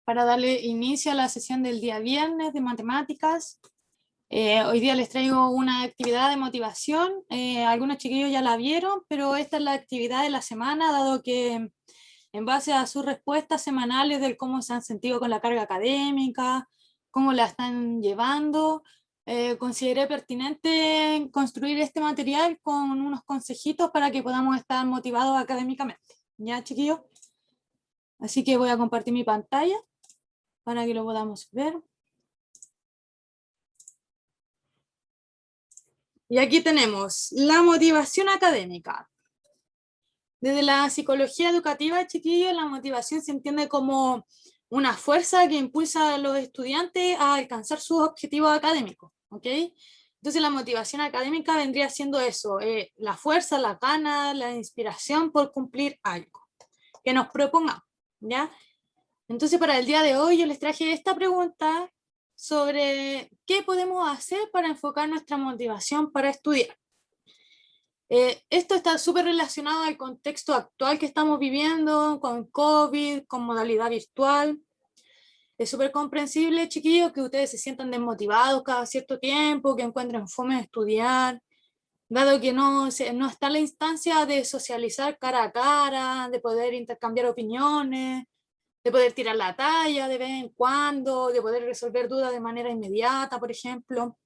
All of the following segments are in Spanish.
para darle inicio a la sesión del día viernes de matemáticas. Hoy día les traigo una actividad de motivación. Algunos chiquillos ya la vieron, pero esta es la actividad de la semana, dado que en base a sus respuestas semanales del cómo se han sentido con la carga académica, cómo la están llevando, consideré pertinente construir este material con unos consejitos para que podamos estar motivados académicamente. ¿Ya, chiquillos? Así que voy a compartir mi pantalla para que lo podamos ver. Y aquí tenemos la motivación académica. Desde la psicología educativa, chiquillos, la motivación se entiende como una fuerza que impulsa a los estudiantes a alcanzar sus objetivos académicos, ¿ok? Entonces la motivación académica vendría siendo eso, la fuerza, la gana, la inspiración por cumplir algo que nos propongamos, ¿ya? Entonces para el día de hoy yo les traje esta pregunta sobre qué podemos hacer para enfocar nuestra motivación para estudiar. Esto está súper relacionado al contexto actual que estamos viviendo, con COVID, con modalidad virtual. Es súper comprensible, chiquillos, que ustedes se sientan desmotivados cada cierto tiempo, que encuentren fome de estudiar, dado que no está la instancia de socializar cara a cara, de poder intercambiar opiniones, de poder tirar la talla de vez en cuando, de poder resolver dudas de manera inmediata, por ejemplo.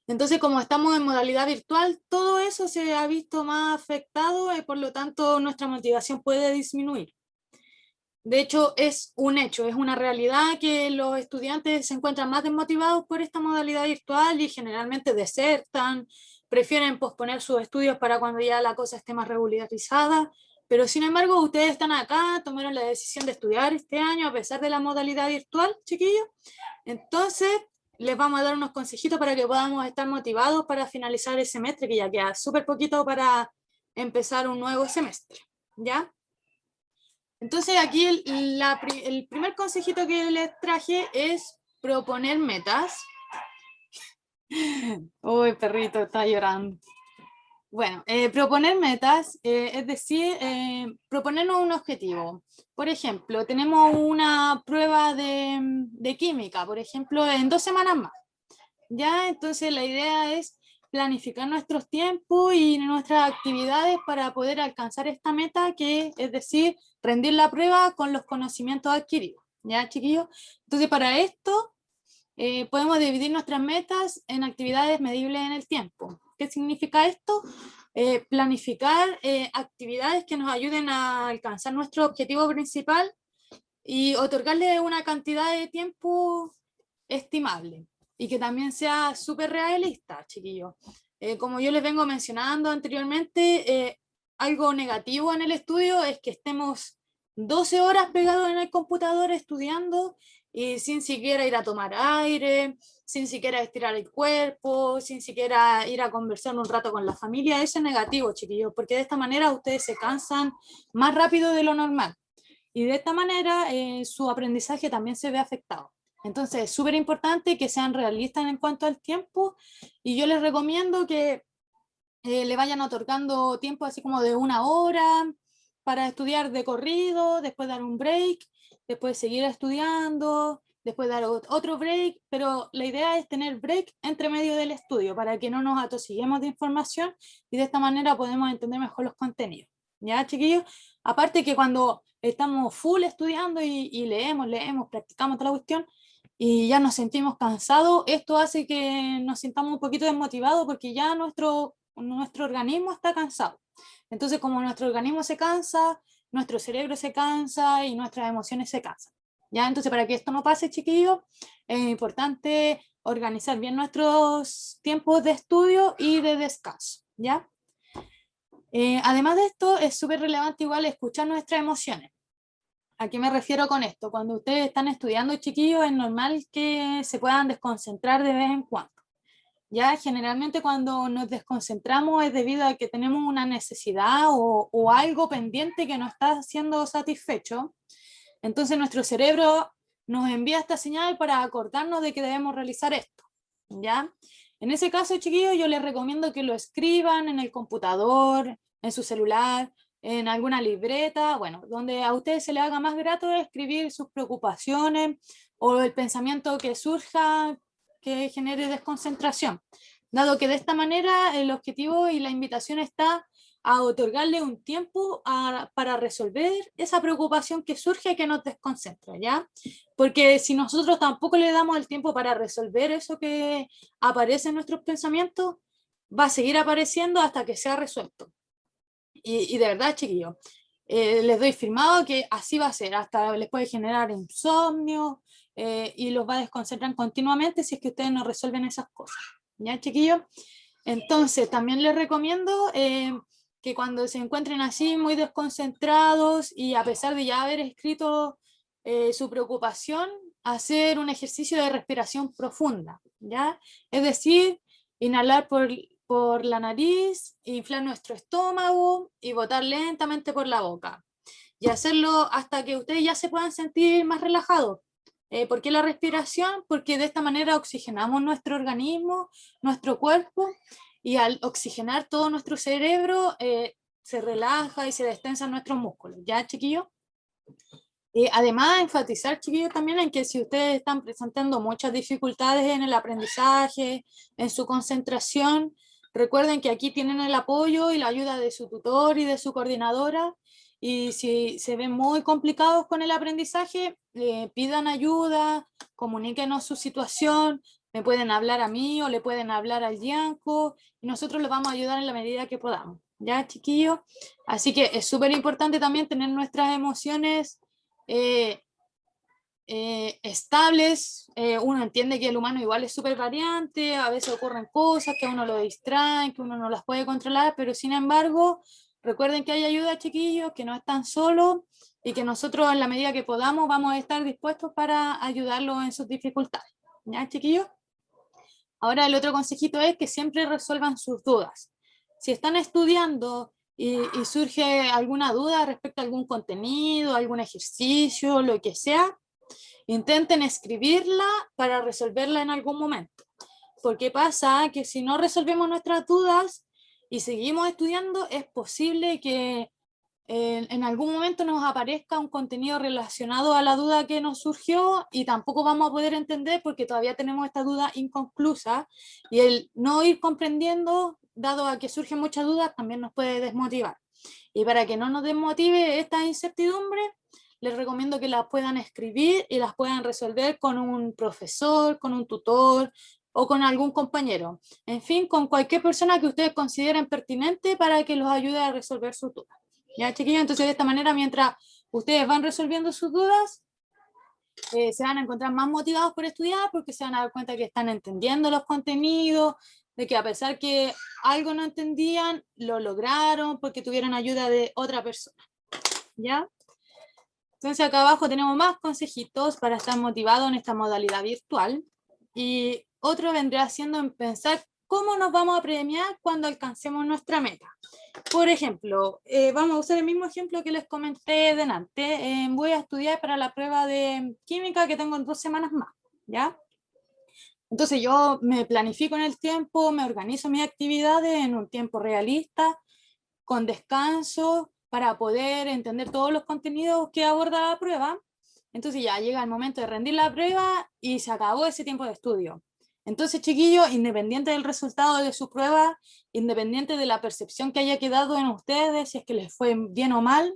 Entonces, como estamos en modalidad virtual, todo eso se ha visto más afectado y por lo tanto nuestra motivación puede disminuir. De hecho, es un hecho, es una realidad que los estudiantes se encuentran más desmotivados por esta modalidad virtual y generalmente desertan, prefieren posponer sus estudios para cuando ya la cosa esté más regularizada. Pero sin embargo, ustedes están acá, tomaron la decisión de estudiar este año a pesar de la modalidad virtual, chiquillos. Entonces, les vamos a dar unos consejitos para que podamos estar motivados para finalizar el semestre, que ya queda súper poquito para empezar un nuevo semestre, ¿ya? Entonces aquí el primer consejito que les traje es proponer metas. Uy, perrito, está llorando. Bueno, proponer metas, es decir, proponernos un objetivo. Por ejemplo, tenemos una prueba de química, por ejemplo, en 2 semanas más. ¿Ya? Entonces la idea es planificar nuestros tiempos y nuestras actividades para poder alcanzar esta meta, que es decir, rendir la prueba con los conocimientos adquiridos. ¿Ya, chiquillos? Entonces para esto podemos dividir nuestras metas en actividades medibles en el tiempo. ¿Qué significa esto? Planificar actividades que nos ayuden a alcanzar nuestro objetivo principal y otorgarle una cantidad de tiempo estimable y que también sea súper realista, chiquillos. Como yo les vengo mencionando anteriormente, algo negativo en el estudio es que estemos 12 horas pegados en el computador estudiando y sin siquiera ir a tomar aire, sin siquiera estirar el cuerpo, sin siquiera ir a conversar un rato con la familia. Eso es negativo, chiquillos, porque de esta manera ustedes se cansan más rápido de lo normal. Y de esta manera su aprendizaje también se ve afectado. Entonces es súper importante que sean realistas en cuanto al tiempo y yo les recomiendo que le vayan otorgando tiempo así como de 1 hora para estudiar de corrido, después dar un break, después seguir estudiando, después dar otro break, pero la idea es tener break entre medio del estudio para que no nos atosiguemos de información y de esta manera podemos entender mejor los contenidos. ¿Ya, chiquillos? Aparte que cuando estamos full estudiando y leemos, practicamos toda la cuestión, y ya nos sentimos cansados, esto hace que nos sintamos un poquito desmotivados porque ya nuestro organismo está cansado. Entonces, como nuestro organismo se cansa, nuestro cerebro se cansa y nuestras emociones se cansan. ¿Ya? Entonces, para que esto no pase, chiquillos, es importante organizar bien nuestros tiempos de estudio y de descanso. ¿Ya? Además de esto, es súper relevante igual escuchar nuestras emociones. ¿A qué me refiero con esto? Cuando ustedes están estudiando, chiquillos, es normal que se puedan desconcentrar de vez en cuando. Ya generalmente cuando nos desconcentramos es debido a que tenemos una necesidad o algo pendiente que no está siendo satisfecho. Entonces nuestro cerebro nos envía esta señal para acordarnos de que debemos realizar esto. ¿Ya? En ese caso, chiquillos, yo les recomiendo que lo escriban en el computador, en su celular, en alguna libreta, bueno, donde a ustedes se les haga más grato escribir sus preocupaciones o el pensamiento que surja que genere desconcentración, dado que de esta manera el objetivo y la invitación está a otorgarle un tiempo para resolver esa preocupación que surge y que nos desconcentra, ¿ya? Porque si nosotros tampoco le damos el tiempo para resolver eso que aparece en nuestros pensamientos, va a seguir apareciendo hasta que sea resuelto. Y de verdad, chiquillos, les doy firmado que así va a ser, hasta les puede generar insomnio y los va a desconcentrar continuamente si es que ustedes no resuelven esas cosas. ¿Ya, chiquillos? Entonces, también les recomiendo que cuando se encuentren así muy desconcentrados y a pesar de ya haber escrito su preocupación, hacer un ejercicio de respiración profunda, ¿ya? Es decir, inhalar por la nariz, inflar nuestro estómago y botar lentamente por la boca. Y hacerlo hasta que ustedes ya se puedan sentir más relajados. ¿Por qué la respiración? Porque de esta manera oxigenamos nuestro organismo, nuestro cuerpo, y al oxigenar todo nuestro cerebro, se relaja y se destensan nuestros músculos. ¿Ya, chiquillos? Además, enfatizar, chiquillos, también en que si ustedes están presentando muchas dificultades en el aprendizaje, en su concentración, recuerden que aquí tienen el apoyo y la ayuda de su tutor y de su coordinadora, y si se ven muy complicados con el aprendizaje, pidan ayuda, comuníquenos su situación, me pueden hablar a mí o le pueden hablar al Yanko, y nosotros les vamos a ayudar en la medida que podamos. ¿Ya, chiquillos? Así que es súper importante también tener nuestras emociones estables. Uno entiende que el humano igual es súper variante, a veces ocurren cosas que a uno lo distraen, que uno no las puede controlar, pero sin embargo, recuerden que hay ayuda, chiquillos, que no están solos y que nosotros en la medida que podamos vamos a estar dispuestos para ayudarlos en sus dificultades. ¿Ya, chiquillos? Ahora el otro consejito es que siempre resuelvan sus dudas. Si están estudiando y surge alguna duda respecto a algún contenido, algún ejercicio, lo que sea, intenten escribirla para resolverla en algún momento. Porque pasa que si no resolvemos nuestras dudas y seguimos estudiando, es posible que en algún momento nos aparezca un contenido relacionado a la duda que nos surgió y tampoco vamos a poder entender porque todavía tenemos esta duda inconclusa, y el no ir comprendiendo, dado a que surgen muchas dudas, también nos puede desmotivar. Y para que no nos desmotive esta incertidumbre, les recomiendo que las puedan escribir y las puedan resolver con un profesor, con un tutor o con algún compañero. En fin, con cualquier persona que ustedes consideren pertinente para que los ayude a resolver sus dudas. ¿Ya, chiquillos? Entonces, de esta manera, mientras ustedes van resolviendo sus dudas, se van a encontrar más motivados por estudiar porque se van a dar cuenta que están entendiendo los contenidos, de que a pesar que algo no entendían, lo lograron porque tuvieron ayuda de otra persona. ¿Ya? Entonces acá abajo tenemos más consejitos para estar motivados en esta modalidad virtual. Y otro vendría siendo en pensar cómo nos vamos a premiar cuando alcancemos nuestra meta. Por ejemplo, vamos a usar el mismo ejemplo que les comenté delante. Voy a estudiar para la prueba de química que tengo en 2 semanas más, ¿ya? Entonces yo me planifico en el tiempo, me organizo mis actividades en un tiempo realista, con descanso, para poder entender todos los contenidos que aborda la prueba. Entonces ya llega el momento de rendir la prueba y se acabó ese tiempo de estudio. Entonces, chiquillos, independiente del resultado de su prueba, independiente de la percepción que haya quedado en ustedes, si es que les fue bien o mal,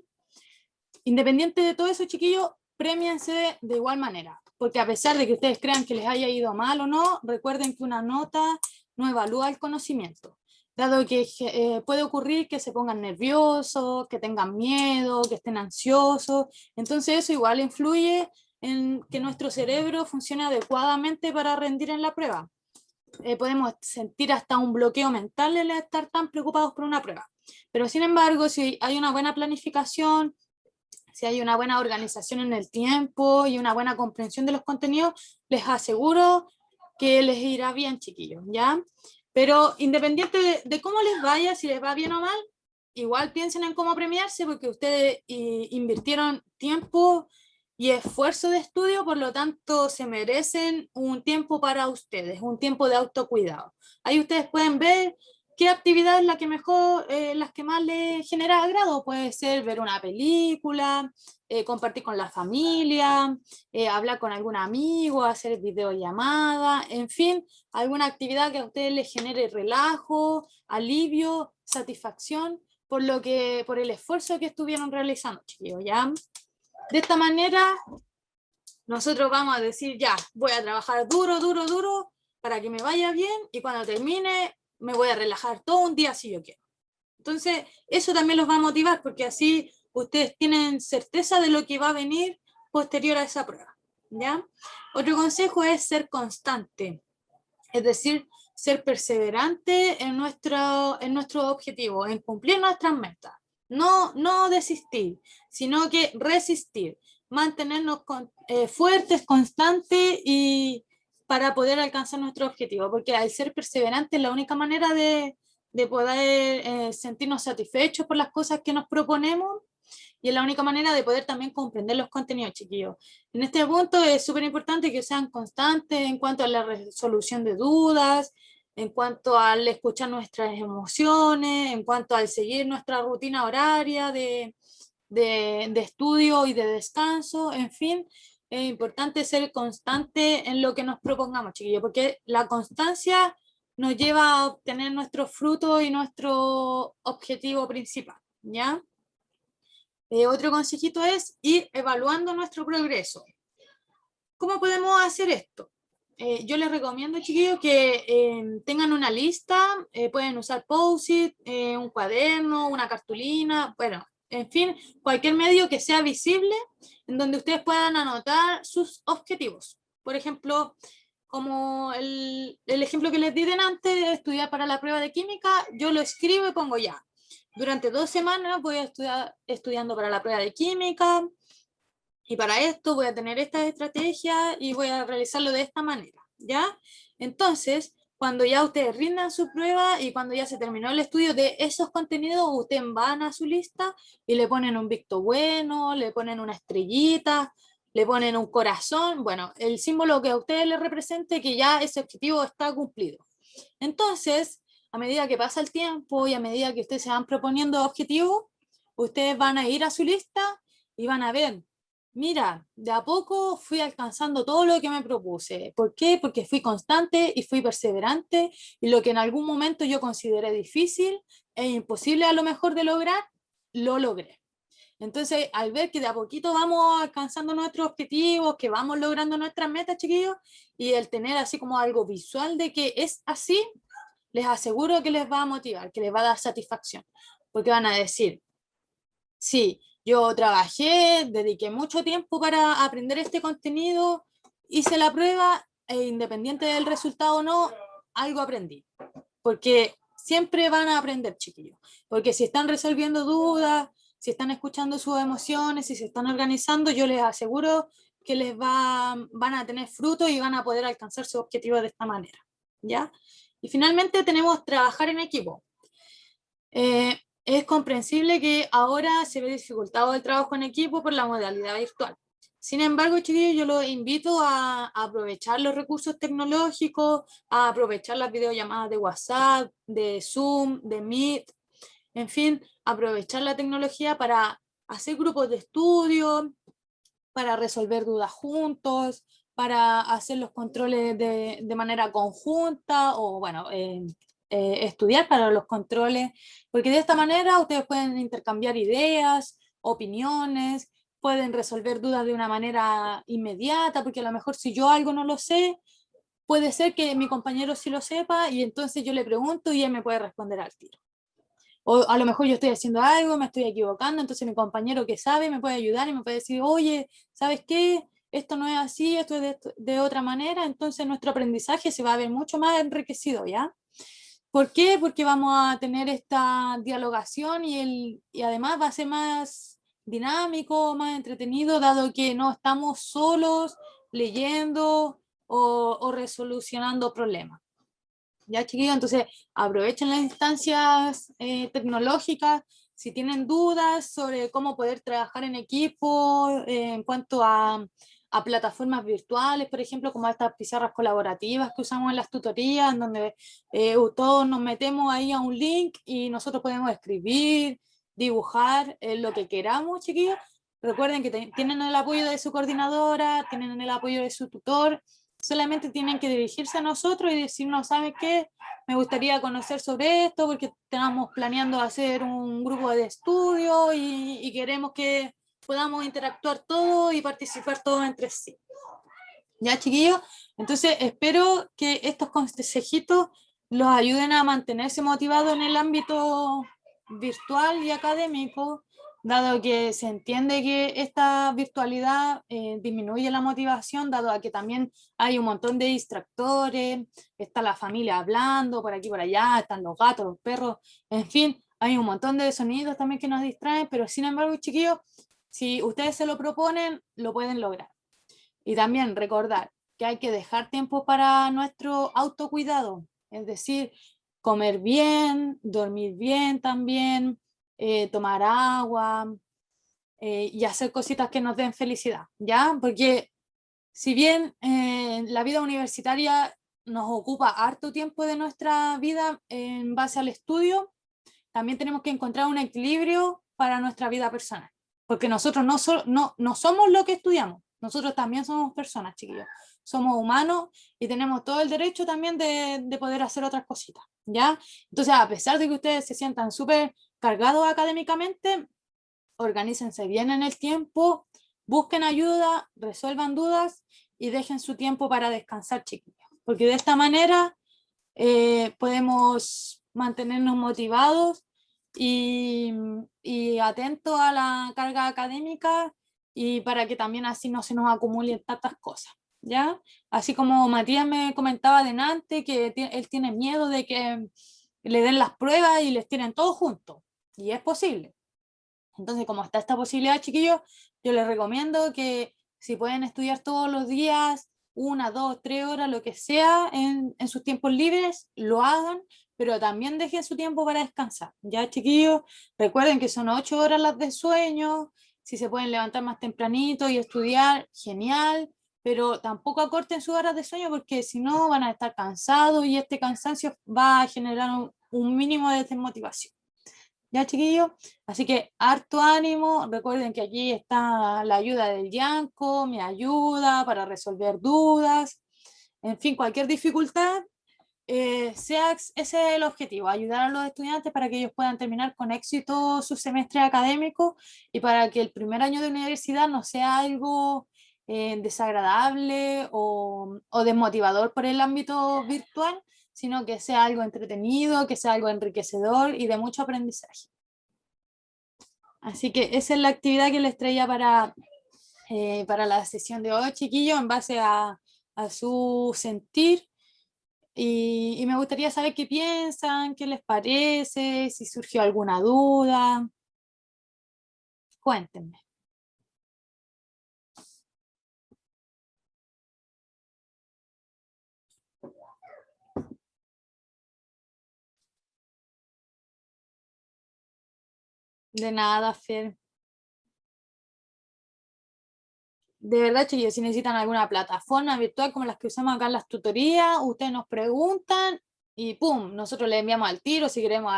independiente de todo eso, chiquillos, premiense de igual manera. Porque a pesar de que ustedes crean que les haya ido mal o no, recuerden que una nota no evalúa el conocimiento. Dado que puede ocurrir que se pongan nerviosos, que tengan miedo, que estén ansiosos. Entonces eso igual influye en que nuestro cerebro funcione adecuadamente para rendir en la prueba. Podemos sentir hasta un bloqueo mental al estar tan preocupados por una prueba. Pero sin embargo, si hay una buena planificación, si hay una buena organización en el tiempo y una buena comprensión de los contenidos, les aseguro que les irá bien, chiquillos, ¿ya? Pero independiente de cómo les vaya, si les va bien o mal, igual piensen en cómo premiarse porque ustedes invirtieron tiempo y esfuerzo de estudio, por lo tanto se merecen un tiempo para ustedes, un tiempo de autocuidado. Ahí ustedes pueden ver ¿qué actividad es la que mejor, las que más le genera agrado? Puede ser ver una película, compartir con la familia, hablar con algún amigo, hacer videollamada, en fin, alguna actividad que a ustedes les genere relajo, alivio, satisfacción por el esfuerzo que estuvieron realizando, chiquillos, ¿ya? De esta manera, nosotros vamos a decir, ya, voy a trabajar duro, duro, duro, para que me vaya bien, y cuando termine, me voy a relajar todo un día si yo quiero. Entonces, eso también los va a motivar, porque así ustedes tienen certeza de lo que va a venir posterior a esa prueba, ¿ya? Otro consejo es ser constante, es decir, ser perseverante en nuestro objetivo, en cumplir nuestras metas. No desistir, sino que resistir, mantenernos fuertes, constantes y para poder alcanzar nuestro objetivo, porque al ser perseverante es la única manera de poder sentirnos satisfechos por las cosas que nos proponemos y es la única manera de poder también comprender los contenidos, chiquillos. En este punto es súper importante que sean constantes en cuanto a la resolución de dudas, en cuanto al escuchar nuestras emociones, en cuanto al seguir nuestra rutina horaria de estudio y de descanso, en fin, es importante ser constante en lo que nos propongamos, chiquillos, porque la constancia nos lleva a obtener nuestro fruto y nuestro objetivo principal, ¿ya? Otro consejito es ir evaluando nuestro progreso. ¿Cómo podemos hacer esto? Yo les recomiendo, chiquillos, que tengan una lista, pueden usar Post-it, un cuaderno, una cartulina, bueno, en fin, cualquier medio que sea visible en donde ustedes puedan anotar sus objetivos. Por ejemplo, como el ejemplo que les di antes, estudiar para la prueba de química, yo lo escribo y pongo ya. Durante 2 semanas voy a estudiar estudiando para la prueba de química y para esto voy a tener estas estrategias y voy a realizarlo de esta manera, ¿ya? Entonces, cuando ya ustedes rindan su prueba y cuando ya se terminó el estudio de esos contenidos, ustedes van a su lista y le ponen un visto bueno, le ponen una estrellita, le ponen un corazón, bueno, el símbolo que a ustedes les represente que ya ese objetivo está cumplido. Entonces, a medida que pasa el tiempo y a medida que ustedes se van proponiendo objetivos, ustedes van a ir a su lista y van a ver, mira, de a poco fui alcanzando todo lo que me propuse. ¿Por qué? Porque fui constante y fui perseverante y lo que en algún momento yo consideré difícil e imposible a lo mejor de lograr, lo logré. Entonces, al ver que de a poquito vamos alcanzando nuestros objetivos, que vamos logrando nuestras metas, chiquillos, y el tener así como algo visual de que es así, les aseguro que les va a motivar, que les va a dar satisfacción, porque van a decir, sí, yo trabajé, dediqué mucho tiempo para aprender este contenido, hice la prueba e independiente del resultado o no, algo aprendí, porque siempre van a aprender, chiquillos, porque si están resolviendo dudas, si están escuchando sus emociones, si se están organizando, yo les aseguro que van a tener fruto y van a poder alcanzar sus objetivos de esta manera, ¿ya? Y finalmente tenemos trabajar en equipo. Es comprensible que ahora se ve dificultado el trabajo en equipo por la modalidad virtual. Sin embargo, chiquillos, yo los invito a aprovechar los recursos tecnológicos, a aprovechar las videollamadas de WhatsApp, de Zoom, de Meet, en fin, aprovechar la tecnología para hacer grupos de estudio, para resolver dudas juntos, para hacer los controles de manera conjunta o, bueno, estudiar para los controles, porque de esta manera ustedes pueden intercambiar ideas, opiniones, pueden resolver dudas de una manera inmediata, porque a lo mejor si yo algo no lo sé, puede ser que mi compañero sí lo sepa y entonces yo le pregunto y él me puede responder al tiro. O a lo mejor yo estoy haciendo algo, me estoy equivocando, entonces mi compañero que sabe me puede ayudar y me puede decir, oye, ¿sabes qué? Esto no es así, esto es de otra manera, entonces nuestro aprendizaje se va a ver mucho más enriquecido, ¿ya? ¿Por qué? Porque vamos a tener esta dialogación y además va a ser más dinámico, más entretenido, dado que no estamos solos leyendo o resolucionando problemas. Ya, chiquillos, entonces aprovechen las instancias tecnológicas. Si tienen dudas sobre cómo poder trabajar en equipo en cuanto a plataformas virtuales, por ejemplo, como estas pizarras colaborativas que usamos en las tutorías, en donde todos nos metemos ahí a un link y nosotros podemos escribir, dibujar, lo que queramos, chiquillos. Recuerden que tienen el apoyo de su coordinadora, tienen el apoyo de su tutor, solamente tienen que dirigirse a nosotros y decirnos, ¿saben qué? Me gustaría conocer sobre esto porque estamos planeando hacer un grupo de estudio y queremos que podamos interactuar todos y participar todos entre sí. ¿Ya, chiquillos? Entonces, espero que estos consejitos los ayuden a mantenerse motivados en el ámbito virtual y académico, dado que se entiende que esta virtualidad disminuye la motivación, dado a que también hay un montón de distractores, está la familia hablando por aquí por allá, están los gatos, los perros, en fin, hay un montón de sonidos también que nos distraen, pero sin embargo, chiquillos, si ustedes se lo proponen, lo pueden lograr. Y también recordar que hay que dejar tiempo para nuestro autocuidado, es decir, comer bien, dormir bien también, tomar agua y hacer cositas que nos den felicidad, ¿ya? Porque si bien la vida universitaria nos ocupa harto tiempo de nuestra vida en base al estudio, también tenemos que encontrar un equilibrio para nuestra vida personal, porque nosotros no somos lo que estudiamos, nosotros también somos personas, chiquillos, somos humanos y tenemos todo el derecho también de poder hacer otras cositas, ¿ya? Entonces, a pesar de que ustedes se sientan súper cargados académicamente, organícense bien en el tiempo, busquen ayuda, resuelvan dudas y dejen su tiempo para descansar, chiquillos, porque de esta manera podemos mantenernos motivados y atentos a la carga académica y para que también así no se nos acumulen tantas cosas, ¿ya? Así como Matías me comentaba delante que él tiene miedo de que le den las pruebas y les tienen todos juntos, y es posible. Entonces, como está esta posibilidad, chiquillos, yo les recomiendo que si pueden estudiar todos los días, 1, 2, 3 horas, lo que sea, en sus tiempos libres, lo hagan, pero también dejen su tiempo para descansar. Ya, chiquillos, recuerden que son 8 horas las de sueño, si se pueden levantar más tempranito y estudiar, genial, pero tampoco acorten sus horas de sueño porque si no van a estar cansados y este cansancio va a generar un mínimo de desmotivación. ¿Ya, chiquillos? Así que harto ánimo, recuerden que aquí está la ayuda del Yanko, mi ayuda para resolver dudas, en fin, cualquier dificultad, ese es el objetivo, ayudar a los estudiantes para que ellos puedan terminar con éxito su semestre académico y para que el primer año de universidad no sea algo desagradable o desmotivador por el ámbito virtual, sino que sea algo entretenido, que sea algo enriquecedor y de mucho aprendizaje. Así que esa es la actividad que les traía para la sesión de hoy, chiquillos, en base a su sentir. Y me gustaría saber qué piensan, qué les parece, si surgió alguna duda. Cuéntenme. De nada, Fer. De verdad, chicos, si necesitan alguna plataforma virtual como las que usamos acá en las tutorías, ustedes nos preguntan y ¡pum! Nosotros les enviamos al tiro. Si queremos,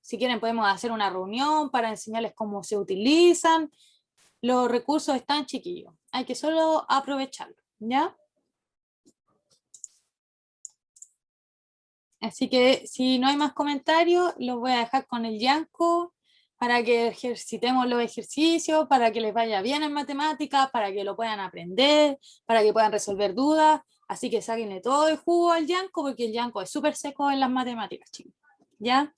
si quieren, podemos hacer una reunión para enseñarles cómo se utilizan. Los recursos están, chiquillos. Hay que solo aprovecharlos, ¿ya? Así que si no hay más comentarios, los voy a dejar con el Yanko para que ejercitemos los ejercicios, para que les vaya bien en matemáticas, para que lo puedan aprender, para que puedan resolver dudas. Así que sáquenle todo el jugo al Yanko, porque el Yanko es súper seco en las matemáticas, chicos. ¿Ya?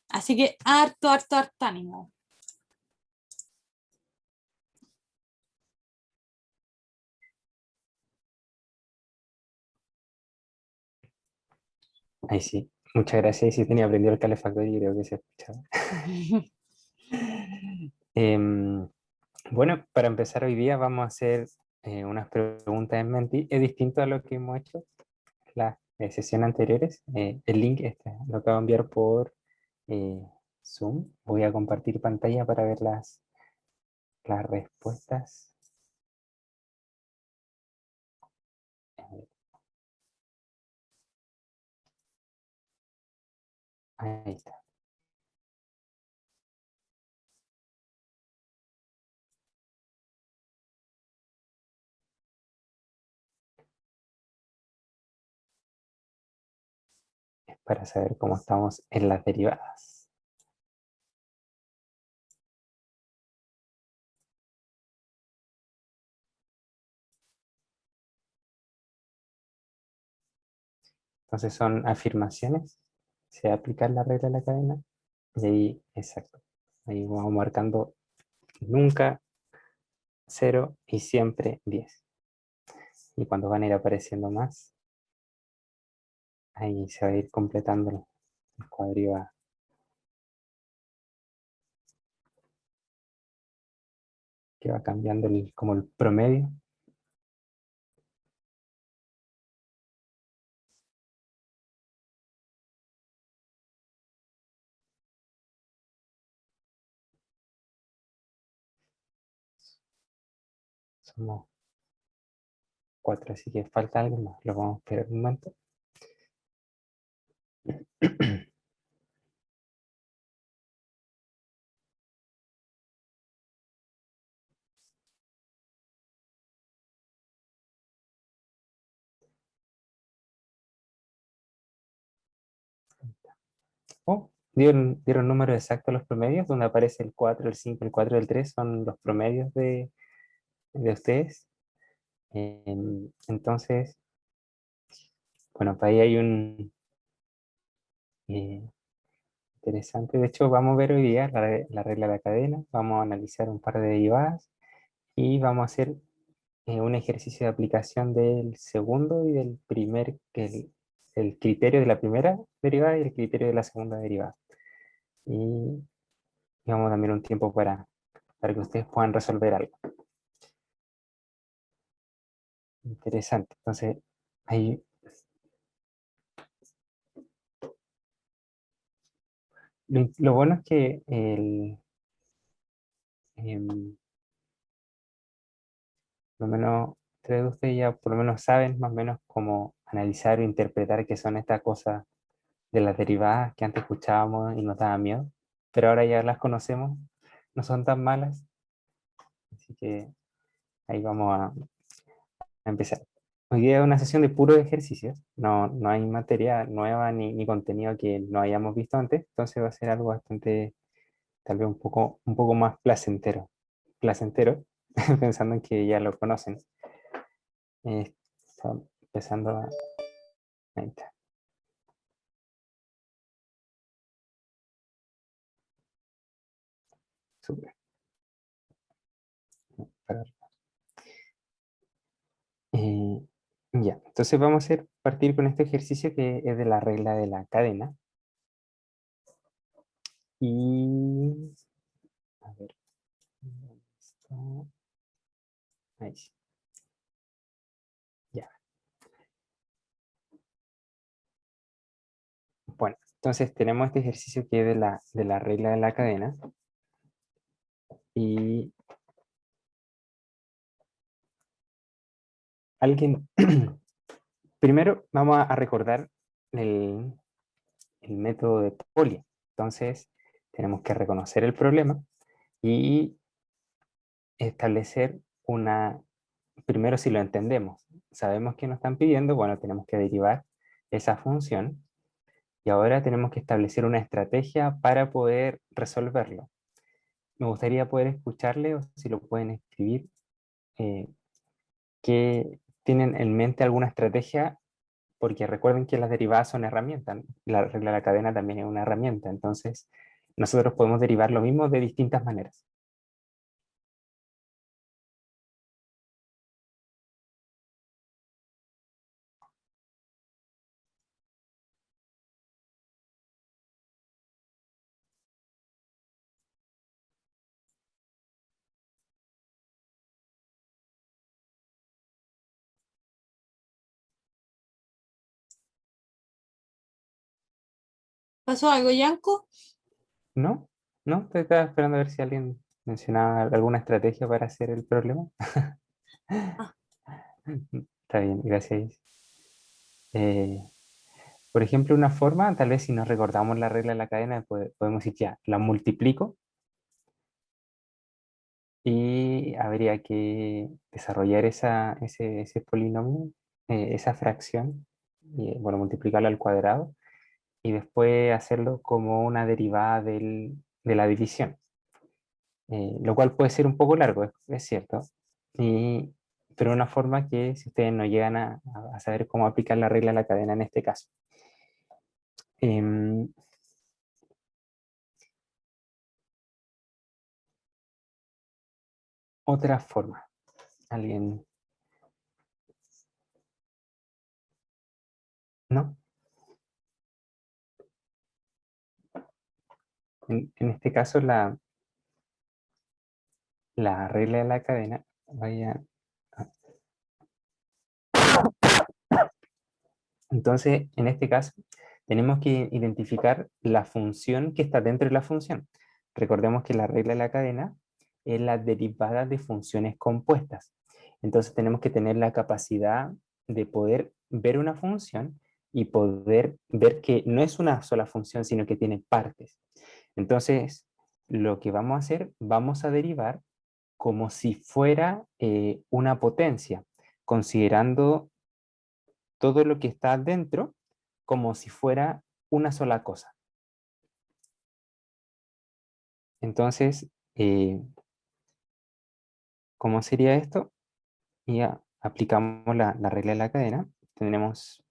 Así que harto ánimo. Ahí sí, muchas gracias. Y sí tenía prendido el calefactor y creo que se escuchaba. Em, bueno, para empezar hoy día vamos a hacer unas preguntas en Menti. Es distinto a lo que hemos hecho las sesiones anteriores. El link este, lo acabo de enviar por eh, Zoom. Voy a compartir pantalla para ver las respuestas. Ahí está. Es para saber cómo estamos en las derivadas. Entonces son afirmaciones. Se va a aplicar la regla de la cadena. Y ahí, exacto. Ahí vamos marcando nunca 0 y siempre 10. Y cuando van a ir apareciendo más, ahí se va a ir completando el cuadro que va cambiando como el promedio. Somos 4, así que falta algo más. Lo vamos a esperar un momento. Oh, dieron números exactos los promedios, donde aparece el 4, el 5, el 4 y el 3 son los promedios de ustedes. Entonces, bueno, para ahí hay un eh, interesante. De hecho, vamos a ver hoy día la regla de la cadena, vamos a analizar un par de derivadas y vamos a hacer un ejercicio de aplicación del segundo y del primer, el criterio de la primera derivada y el criterio de la segunda derivada. Y vamos también un tiempo para que ustedes puedan resolver algo. Interesante. Entonces, ahí, lo bueno es que por lo menos tres de ustedes ya por lo menos saben más o menos cómo analizar o interpretar qué son estas cosas de las derivadas que antes escuchábamos y nos daba miedo, pero ahora ya las conocemos, no son tan malas, así que ahí vamos a empezar. Hoy día es una sesión de puro ejercicio, no hay materia nueva ni contenido que no hayamos visto antes, entonces va a ser algo bastante, tal vez un poco más placentero, pensando en que ya lo conocen. Está empezando a... Ahí está. Súper. Eh, ya, entonces vamos a partir con este ejercicio que es de la regla de la cadena. Y... A ver. ¿Dónde está? Ahí sí. Ya. Bueno, entonces tenemos este ejercicio que es de la regla de la cadena. Y alguien... Primero vamos a recordar el método de Pauli. Entonces tenemos que reconocer el problema y establecer primero si lo entendemos, sabemos que nos están pidiendo, bueno, tenemos que derivar esa función y ahora tenemos que establecer una estrategia para poder resolverlo. Me gustaría poder escucharle o si lo pueden escribir, que tienen en mente alguna estrategia, porque recuerden que las derivadas son herramientas, la regla de la cadena también es una herramienta, entonces nosotros podemos derivar lo mismo de distintas maneras. ¿Pasó algo, Yanko? ¿No? ¿No? Te estaba esperando a ver si alguien mencionaba alguna estrategia para hacer el problema. Ah, Está bien, gracias. Eh, Por ejemplo, una forma, tal vez si nos recordamos la regla de la cadena, podemos decir ya, la multiplico y habría que desarrollar ese polinomio, esa fracción, y, bueno, multiplicarla al cuadrado y después hacerlo como una derivada de la división, lo cual puede ser un poco largo, es cierto, y, pero una forma que si ustedes no llegan a saber cómo aplicar la regla de la cadena en este caso. Em, Otra forma, ¿alguien? ¿No? En este caso la regla de la cadena, vaya, entonces en este caso tenemos que identificar la función que está dentro de la función. Recordemos que la regla de la cadena es la derivada de funciones compuestas. Entonces tenemos que tener la capacidad de poder ver una función y poder ver que no es una sola función, sino que tiene partes. Entonces, lo que vamos a hacer, vamos a derivar como si fuera una potencia, considerando todo lo que está dentro como si fuera una sola cosa. Entonces, ¿cómo sería esto? Ya aplicamos la regla de la cadena. Tenemos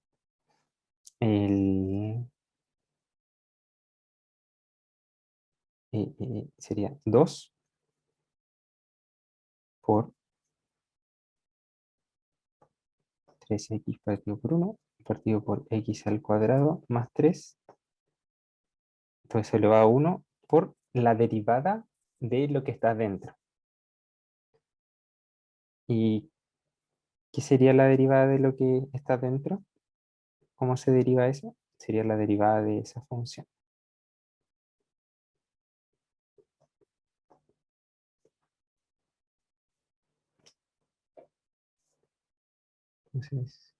el... sería 2 por 3x partido por 1 partido por x al cuadrado más 3. Entonces elevado a 1 por la derivada de lo que está dentro. ¿Y qué sería la derivada de lo que está dentro? ¿Cómo se deriva eso? Sería la derivada de esa función. Entonces,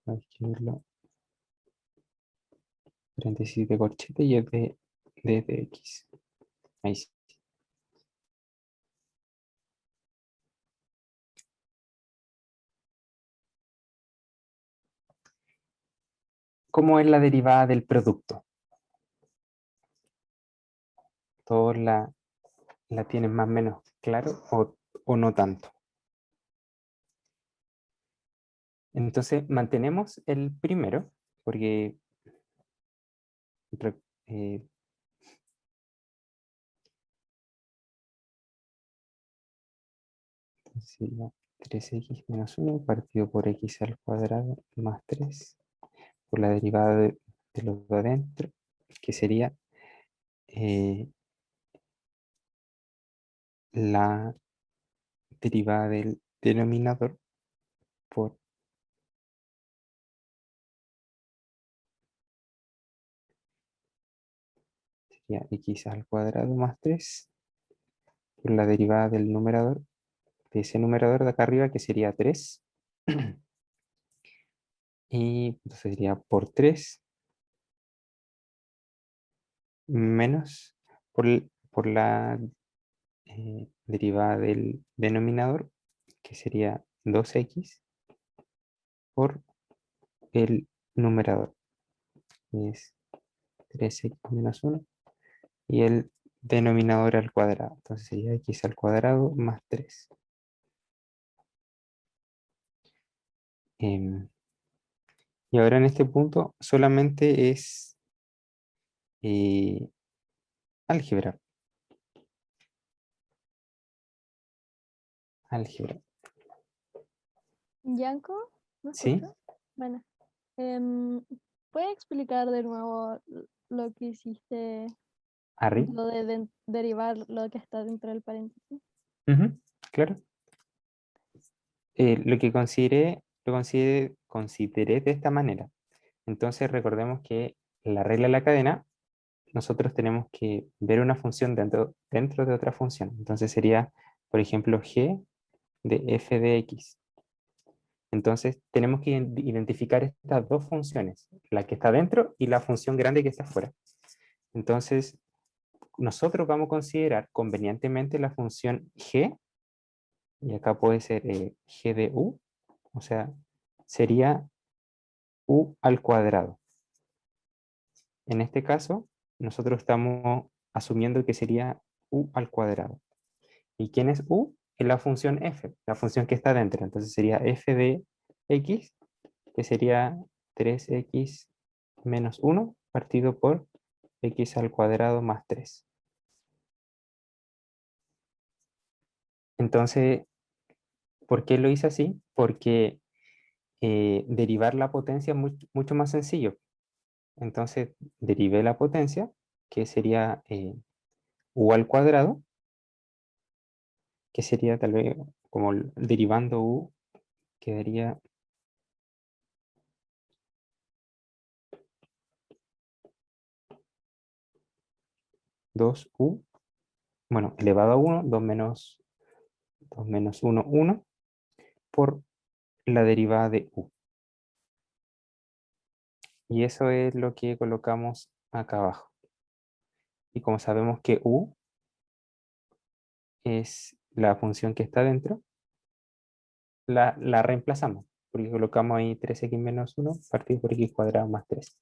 voy a escribirlo paréntesis de corchete y es de x. Ahí sí. ¿Cómo es la derivada del producto? ¿Todos la tienen más o menos claro o no tanto? Entonces, mantenemos el primero, porque eh, sería 3x menos 1 partido por x al cuadrado más 3 por la derivada de los de adentro, que sería eh, la derivada del denominador por sería x al cuadrado más 3 por la derivada del numerador, de ese numerador de acá arriba que sería 3. Y entonces sería por 3 menos por la derivada del denominador, que sería 2x por el numerador, que es 3x menos 1, y el denominador al cuadrado. Entonces sería x al cuadrado más 3. Y ahora en este punto solamente es eh, álgebra. Álgebra. Yanko, ¿me ¿Sí? escuchas? Bueno, em, ¿puedes explicar de nuevo lo que hiciste, Arri. lo de derivar lo que está dentro del paréntesis? Ujú, claro. Lo que consideré de esta manera. Entonces recordemos que la regla de la cadena, nosotros tenemos que ver una función dentro de otra función. Entonces sería, por ejemplo, g de f de x. Entonces tenemos que identificar estas dos funciones, la que está dentro y la función grande que está afuera. Entonces nosotros vamos a considerar convenientemente la función g, y acá puede ser g de u, o sea, sería u al cuadrado. En este caso, nosotros estamos asumiendo que sería u al cuadrado. ¿Y quién es u? Es la función f, la función que está dentro. Entonces sería f de x, que sería 3x menos 1 partido por x al cuadrado más 3. Entonces, ¿por qué lo hice así? Porque derivar la potencia es mucho más sencillo. Entonces, derivé la potencia, que sería u al cuadrado, que sería tal vez como derivando u, quedaría dos u, bueno, elevado a 1, 2 menos 1, 1, por la derivada de u. Y eso es lo que colocamos acá abajo. Y como sabemos que u es la función que está dentro, la reemplazamos, porque colocamos ahí 3x menos 1 partido por x cuadrado más 3.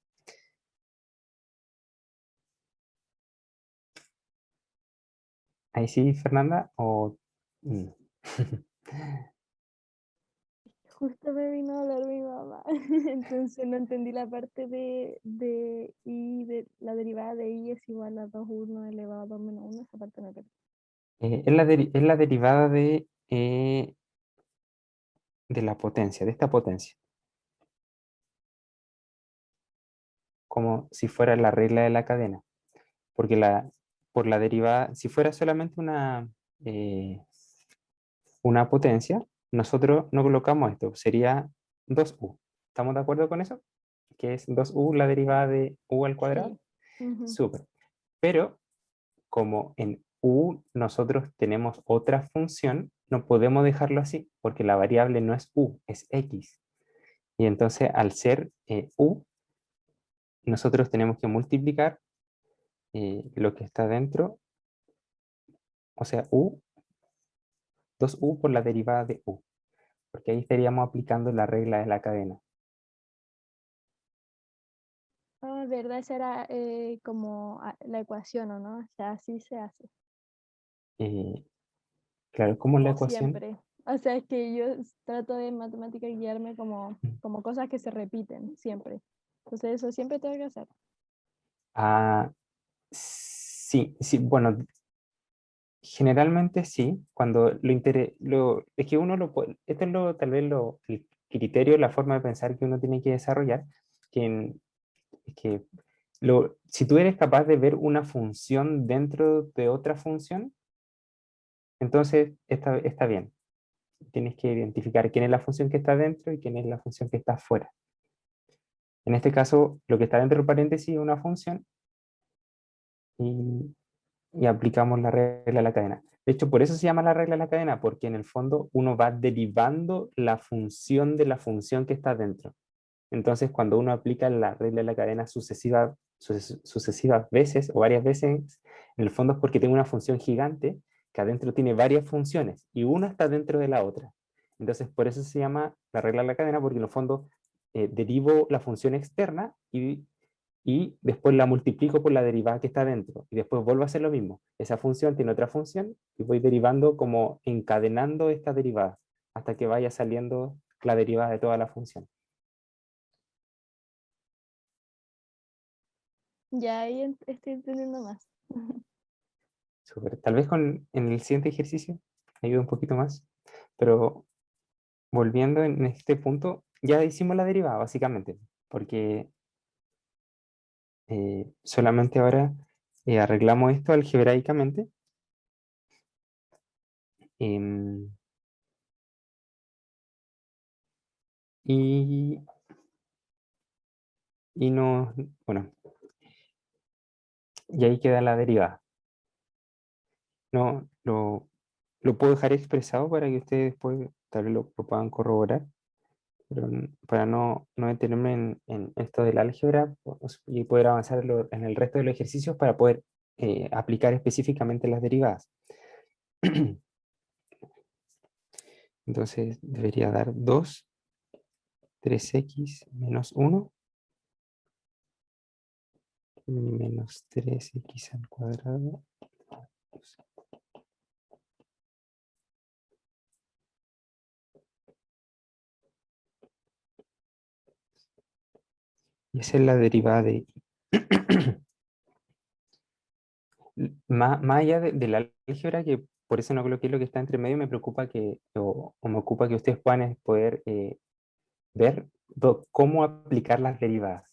Ahí sí, Fernanda, o... Justo me vino a hablar mi mamá, entonces no entendí la parte de y de la derivada de y es igual a 2,1 elevado a 2 menos 1, esa parte me perdí. es la derivada de la potencia, de esta potencia. Como si fuera la regla de la cadena. Porque por la derivada, si fuera solamente una potencia, nosotros no colocamos esto, sería 2u. ¿Estamos de acuerdo con eso? Que es 2u la derivada de u al cuadrado. Sí. Ujú. Súper. Pero como en u nosotros tenemos otra función, no podemos dejarlo así, porque la variable no es u, es x. Y entonces al ser u, nosotros tenemos que multiplicar lo que está dentro, o sea, u, 2u por la derivada de u, porque ahí estaríamos aplicando la regla de la cadena. Ah, verdad, esa era como la ecuación, ¿o no? O sea, así se hace. Eh, claro, como la O ecuación. siempre. O sea, es que yo trato de matemática guiarme como cosas que se repiten siempre. Entonces eso siempre tengo que hacer. Ah, sí, sí, bueno, generalmente sí, cuando es que uno esto es tal vez el criterio, la forma de pensar que uno tiene que desarrollar, es que si tú eres capaz de ver una función dentro de otra función, entonces está bien. Tienes que identificar quién es la función que está dentro y quién es la función que está fuera. En este caso, lo que está dentro del paréntesis es una función y, y aplicamos la regla de la cadena. De hecho, por eso se llama la regla de la cadena, porque en el fondo uno va derivando la función de la función que está dentro. Entonces, cuando uno aplica la regla de la cadena sucesivas veces o varias veces, en el fondo es porque tengo una función gigante que adentro tiene varias funciones y una está dentro de la otra. Entonces, por eso se llama la regla de la cadena, porque en el fondo derivo la función externa y después la multiplico por la derivada que está dentro. Y después vuelvo a hacer lo mismo. Esa función tiene otra función y voy derivando como encadenando esta derivada hasta que vaya saliendo la derivada de toda la función. Ya ahí estoy entendiendo más. Súper. Tal vez en el siguiente ejercicio ayude un poquito más, pero volviendo en este punto, ya hicimos la derivada básicamente, porque solamente ahora arreglamos esto algebraicamente. em, y, y no, bueno, y ahí queda la derivada. No, Lo puedo dejar expresado para que ustedes después tal vez lo puedan corroborar, pero para no detenerme en esto del álgebra y poder avanzar en el resto de los ejercicios para poder aplicar específicamente las derivadas. Entonces debería dar 2, 3x menos 1 menos 3x al cuadrado. Y esa es la derivada de más allá de la álgebra, que por eso no coloqué lo que está entre medio, me preocupa o me ocupa que ustedes puedan poder ver cómo aplicar las derivadas.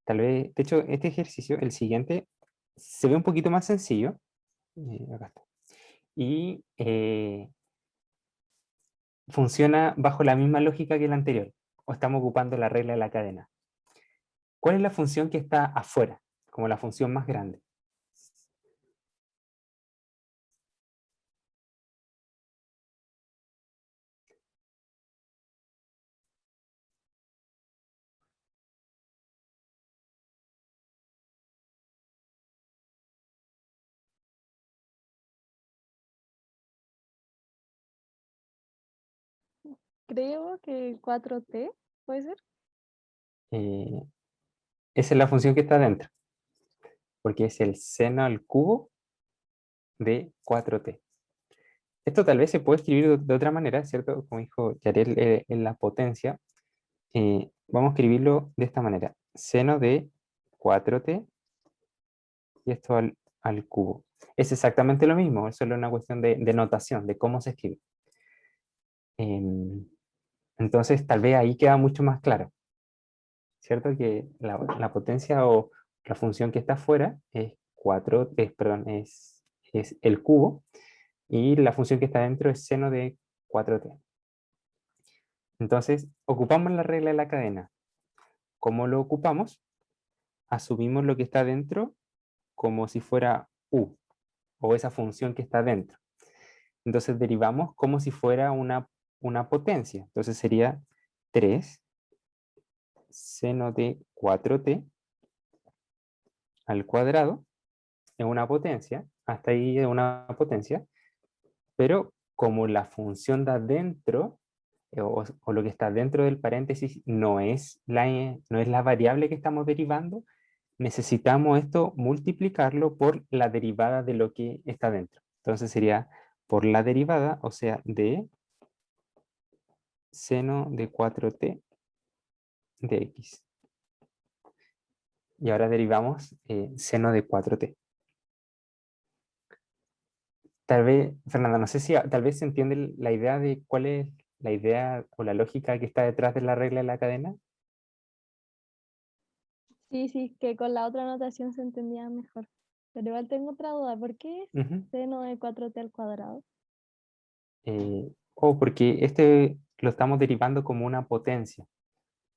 Tal vez, de hecho, este ejercicio, el siguiente, se ve un poquito más sencillo. Acá está. Y funciona bajo la misma lógica que el anterior, o estamos ocupando la regla de la cadena. ¿Cuál es la función que está afuera, como la función más grande? Creo que 4t, ¿puede ser? Eh, Esa es la función que está dentro, porque es el seno al cubo de 4t. Esto tal vez se puede escribir de otra manera, ¿cierto? Como dijo Yarel, en la potencia. Vamos a escribirlo de esta manera. Seno de 4t y esto al cubo. Es exactamente lo mismo, es solo una cuestión de notación, de cómo se escribe. Entonces, tal vez ahí queda mucho más claro, ¿cierto? Que la potencia o la función que está afuera es 4, perdón, es el cubo, y la función que está dentro es seno de 4t. Entonces, ocupamos la regla de la cadena. ¿Cómo lo ocupamos? Asumimos lo que está dentro como si fuera u, o esa función que está dentro. Entonces derivamos como si fuera una potencia. Entonces sería 3 seno de 4t al cuadrado es una potencia, hasta ahí es una potencia, pero como la función de adentro, o lo que está dentro del paréntesis, no es la variable que estamos derivando, necesitamos esto multiplicarlo por la derivada de lo que está dentro. Entonces sería por la derivada, o sea, de seno de 4t de x. Y ahora derivamos seno de 4t. Tal vez, Fernanda, no sé si tal vez se entiende la idea de cuál es la idea o la lógica que está detrás de la regla de la cadena. Sí, sí, que con la otra notación se entendía mejor. Pero igual tengo otra duda, ¿por qué es Ujú. seno de 4t al cuadrado? Porque este lo estamos derivando como una potencia.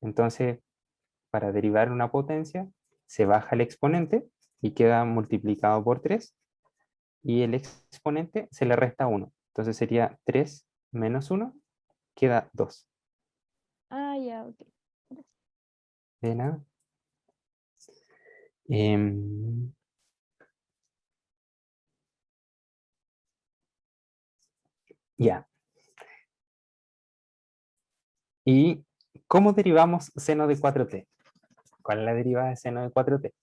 Entonces, para derivar una potencia, se baja el exponente y queda multiplicado por 3, y el exponente se le resta 1. Entonces sería 3 menos 1, queda 2. Ah, ya, ok. De nada. Em, ya. ¿Y cómo derivamos seno de 4t? ¿Cuál es la derivada de seno de 4t?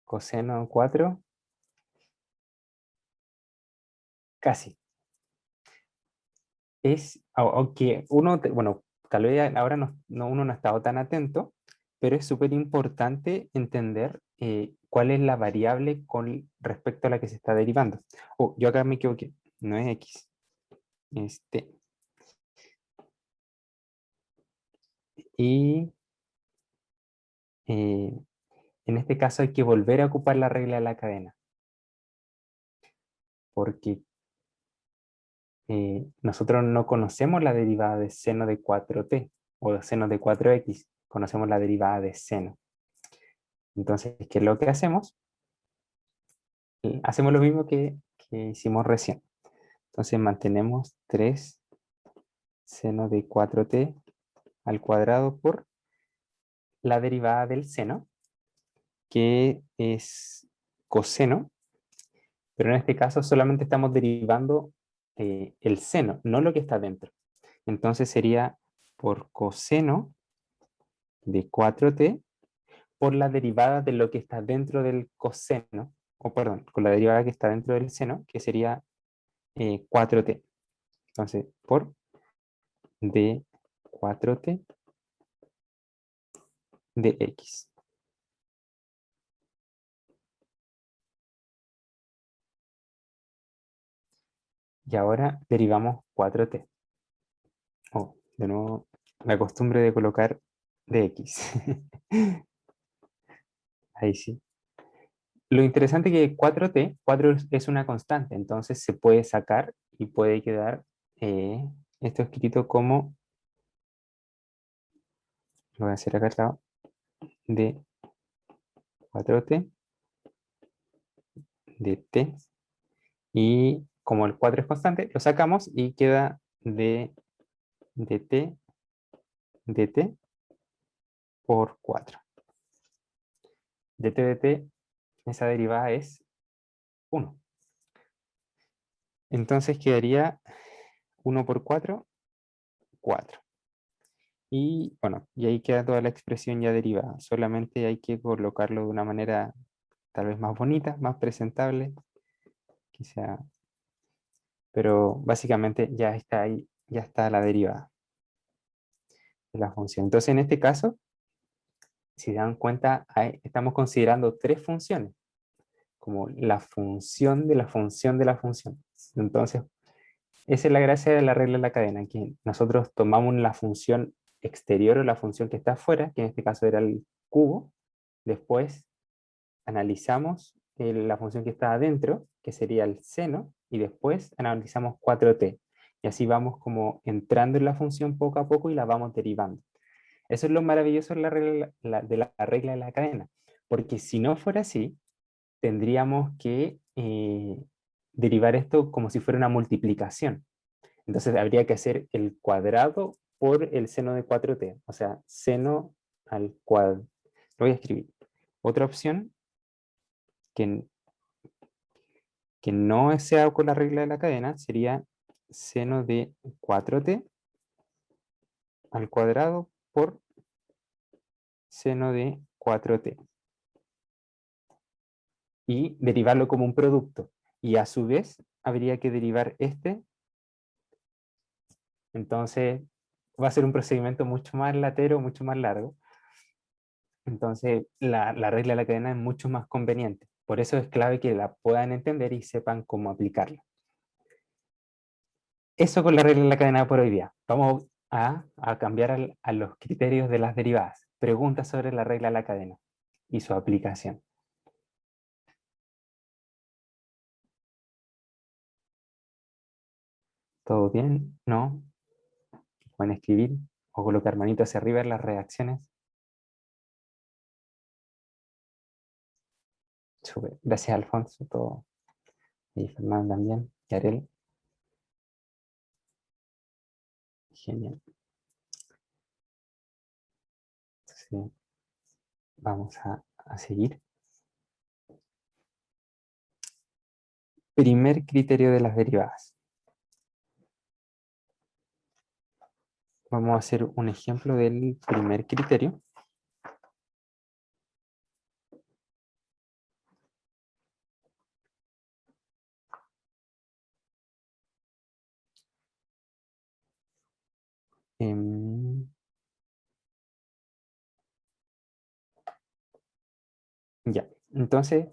Coseno de 4, casi. Aunque uno, bueno, tal vez ahora uno no ha estado tan atento, pero es súper importante entender cuál es la variable con respecto a la que se está derivando. Oh, yo acá me equivoqué, no es x, es t. Y eh, en este caso hay que volver a ocupar la regla de la cadena, porque nosotros no conocemos la derivada de seno de 4t o de seno de 4x, conocemos la derivada de seno. Entonces, ¿qué es lo que hacemos? Hacemos lo mismo que hicimos recién. Entonces mantenemos 3 seno de 4t al cuadrado por la derivada del seno, que es coseno, pero en este caso solamente estamos derivando el seno, no lo que está dentro. Entonces sería por coseno de 4t por la derivada de lo que está dentro del coseno, o perdón, con la derivada que está dentro del seno, que sería 4t. Entonces, por de 4t de x. Y ahora derivamos 4t. Oh, de nuevo, la costumbre de colocar dx. Ahí sí. Lo interesante es que 4t, 4 es una constante, entonces se puede sacar y puede quedar esto escrito como, lo voy a hacer acá al lado, de 4t de t, y como el 4 es constante, lo sacamos y queda de t de t por 4. De t, esa derivada es 1. Entonces quedaría 1 por 4, 4. Y bueno, y ahí queda toda la expresión ya derivada. Solamente hay que colocarlo de una manera tal vez más bonita, más presentable, quizá. Pero básicamente ya está ahí, ya está la derivada de la función. Entonces en este caso, si se dan cuenta, estamos considerando 3 funciones, como la función de la función de la función. Entonces, esa es la gracia de la regla de la cadena, que nosotros tomamos la función exterior o la función que está afuera, que en este caso era el cubo, después analizamos la función que está adentro, que sería el seno, y después analizamos 4t. Y así vamos como entrando en la función poco a poco y la vamos derivando. Eso es lo maravilloso de la regla de la cadena, porque si no fuera así, tendríamos que derivar esto como si fuera una multiplicación. Entonces habría que hacer el cuadrado por el seno de 4t, o sea, seno al cuadrado. Lo voy a escribir. Otra opción que, que no sea con la regla de la cadena sería seno de 4t al cuadrado por seno de 4t. Y derivarlo como un producto. Y a su vez habría que derivar este. Entonces va a ser un procedimiento mucho más latero, mucho más largo. Entonces la regla de la cadena es mucho más conveniente. Por eso es clave que la puedan entender y sepan cómo aplicarla. Eso con la regla de la cadena por hoy día. Vamos a cambiar a los criterios de las derivadas. Preguntas sobre la regla de la cadena y su aplicación. ¿Todo bien? ¿No? Pueden escribir o colocar manitos hacia arriba en las reacciones. Súper. Gracias, Alfonso. Todo. Y Fernando también. Y Ariel. Genial. Entonces, vamos a seguir. Primer criterio de las derivadas. Vamos a hacer un ejemplo del primer criterio. Ya, entonces,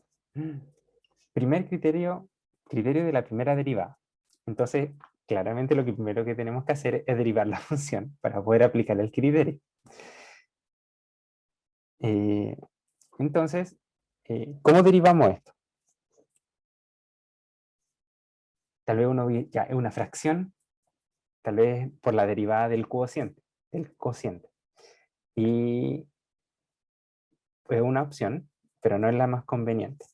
primer criterio, criterio de la primera derivada. Entonces, claramente lo que primero que tenemos que hacer es derivar la función para poder aplicar el criterio. Entonces, ¿cómo derivamos esto? tal vez uno ya es una fracción, tal vez por la derivada del cociente. Y es una opción, pero no es la más conveniente.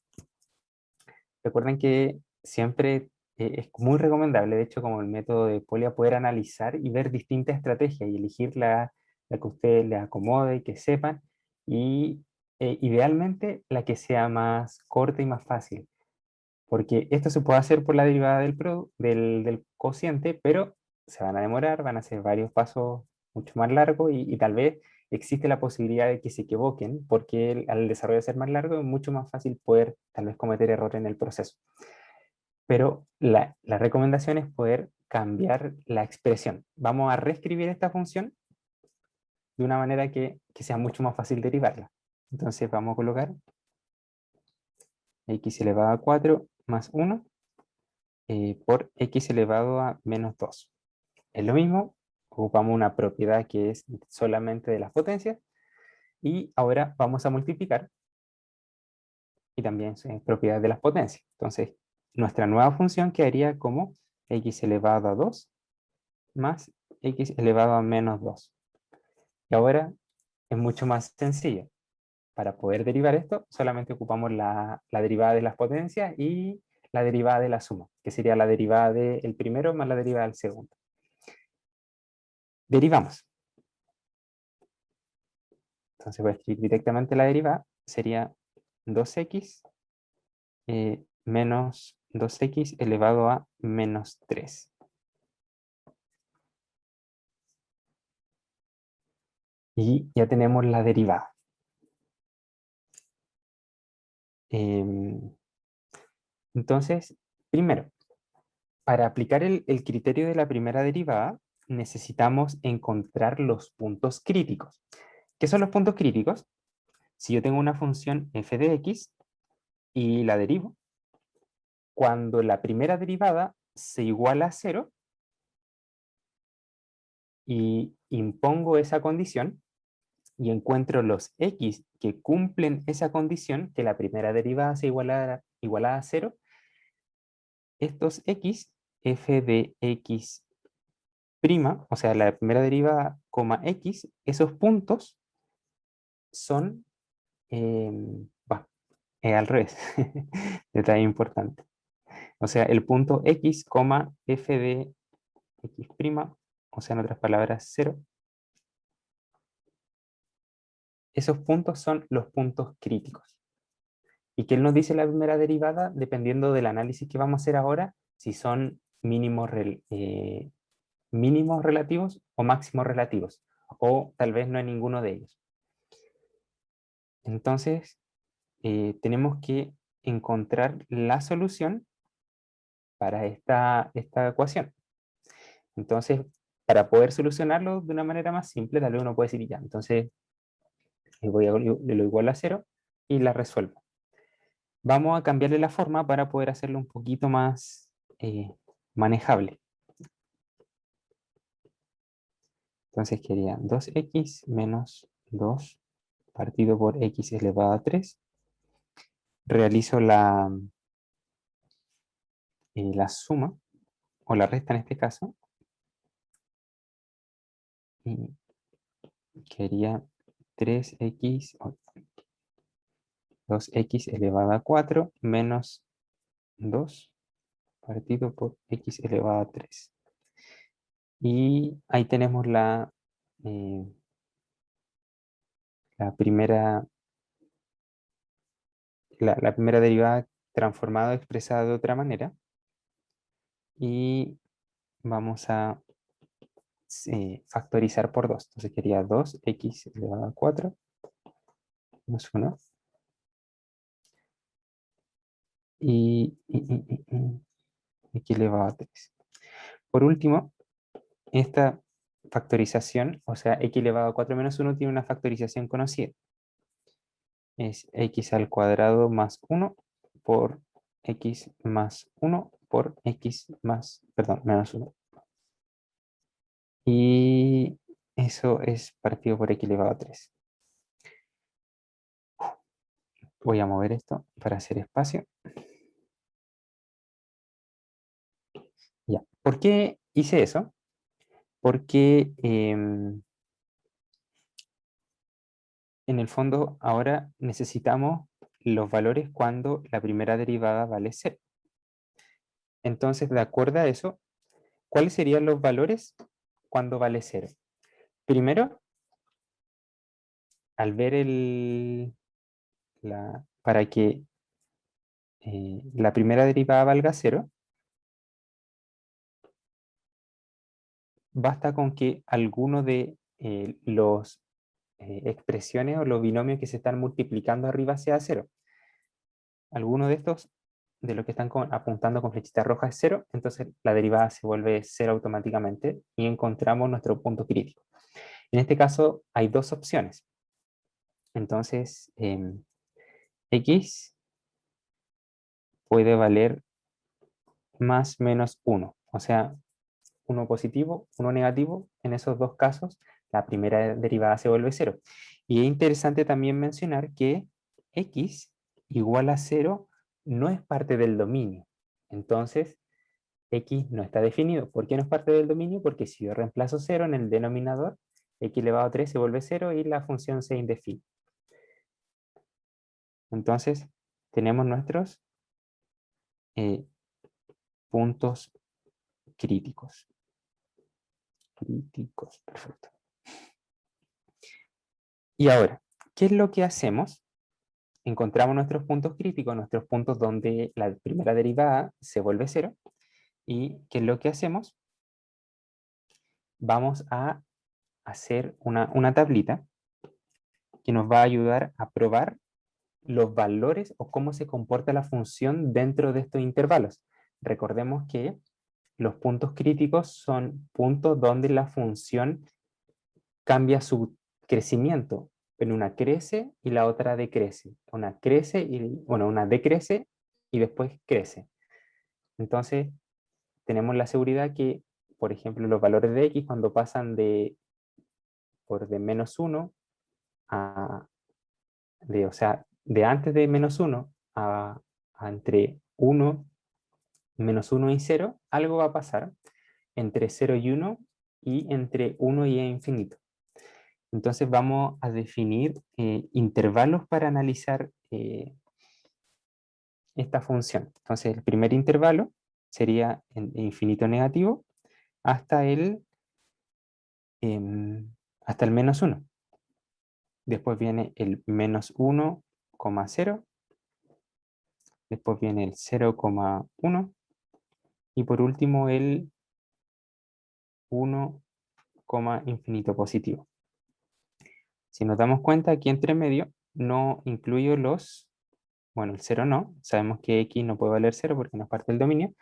Recuerden que siempre es muy recomendable, de hecho, como el método de Polia, poder analizar y ver distintas estrategias y elegir la que a usted le acomode, que sepan, y idealmente la que sea más corta y más fácil, porque esto se puede hacer por la derivada del cociente, pero se van a demorar, van a ser varios pasos mucho más largos y tal vez existe la posibilidad de que se equivoquen, porque al desarrollo ser más largo es mucho más fácil poder tal vez cometer errores en el proceso. Pero la recomendación es poder cambiar la expresión. Vamos a reescribir esta función de una manera que sea mucho más fácil derivarla. Entonces vamos a colocar x elevado a 4 más 1 por x elevado a menos 2. Es lo mismo, ocupamos una propiedad que es solamente de las potencias, y ahora vamos a multiplicar, y también es propiedad de las potencias. Entonces, nuestra nueva función quedaría como x elevado a 2 más x elevado a menos 2. Y ahora es mucho más sencillo. Para poder derivar esto, solamente ocupamos la derivada de las potencias y la derivada de la suma, que sería la derivada del primero más la derivada del segundo. Derivamos. Entonces voy a escribir directamente la derivada. Sería 2x menos 2x elevado a menos 3. Y ya tenemos la derivada. Entonces, primero, para aplicar el criterio de la primera derivada, necesitamos encontrar los puntos críticos. ¿Qué son los puntos críticos? Si yo tengo una función f de x y la derivo, cuando la primera derivada se iguala a 0 y impongo esa condición y encuentro los x que cumplen esa condición, que la primera derivada se iguala a 0, estos x, f de x prima, o sea, la primera derivada, coma x, esos puntos son, al revés, detalle importante. O sea, el punto x, f de x prima, o sea, en otras palabras, 0. Esos puntos son los puntos críticos. ¿Y qué nos dice la primera derivada? Dependiendo del análisis que vamos a hacer ahora, si son mínimos relativos o máximos relativos, o tal vez no hay ninguno de ellos. Entonces, tenemos que encontrar la solución para esta ecuación. Entonces, para poder solucionarlo de una manera más simple, tal vez uno puede decir ya, entonces lo igual a 0 y la resuelvo. Vamos a cambiarle la forma para poder hacerlo un poquito más manejable. Entonces quería 2x menos 2 partido por x elevado a 3. Realizo la suma, o la resta en este caso. Y quería 3x, 2x elevado a 4 menos 2 partido por x elevado a 3. Y ahí tenemos eh, la primera derivada transformada, expresada de otra manera. Y vamos a factorizar por 2. Entonces quería 2x elevado a 4 menos 1. Y x elevado a 3. Por último, esta factorización, o sea, x elevado a 4 menos 1 tiene una factorización conocida. Es x al cuadrado más 1 por x más 1 por x más, perdón, menos 1. Y eso es partido por x elevado a 3. Voy a mover esto para hacer espacio. ¿Por qué hice eso? Porque en el fondo ahora necesitamos los valores cuando la primera derivada vale 0. Entonces, de acuerdo a eso, ¿cuáles serían los valores cuando vale 0? Primero, al ver para que la primera derivada valga 0, basta con que alguno de los expresiones o los binomios que se están multiplicando arriba sea 0. Alguno de estos, de los que están apuntando con flechita roja es 0, entonces la derivada se vuelve 0 automáticamente y encontramos nuestro punto crítico. En este caso hay dos opciones. Entonces, x puede valer más menos 1. O sea, 1 positivo, 1 negativo. En esos dos casos, la primera derivada se vuelve 0. Y es interesante también mencionar que x igual a 0 no es parte del dominio. Entonces, x no está definido. ¿Por qué no es parte del dominio? Porque si yo reemplazo 0 en el denominador, x elevado a 3 se vuelve 0 y la función se indefine. Entonces, tenemos nuestros puntos críticos. Críticos, perfecto. Y ahora, ¿qué es lo que hacemos? Encontramos nuestros puntos críticos, nuestros puntos donde la primera derivada se vuelve 0. ¿Y qué es lo que hacemos? Vamos a hacer una tablita que nos va a ayudar a probar los valores o cómo se comporta la función dentro de estos intervalos. Recordemos que los puntos críticos son puntos donde la función cambia su crecimiento. En una crece y la otra decrece. Una crece y, bueno, una decrece y después crece. Entonces, tenemos la seguridad que, por ejemplo, los valores de x cuando pasan de menos 1 a, o sea, de antes de menos 1 a entre 1, menos 1 y 0, algo va a pasar entre 0 y 1 y entre 1 y infinito. Entonces vamos a definir intervalos para analizar esta función. Entonces el primer intervalo sería en infinito negativo hasta hasta el menos 1. Después viene el menos 1,0. Después viene el 0,1. Y por último el 1, infinito positivo. Si nos damos cuenta, aquí entre medio no incluyo bueno, el 0 no, sabemos que x no puede valer 0 porque no es parte del dominio,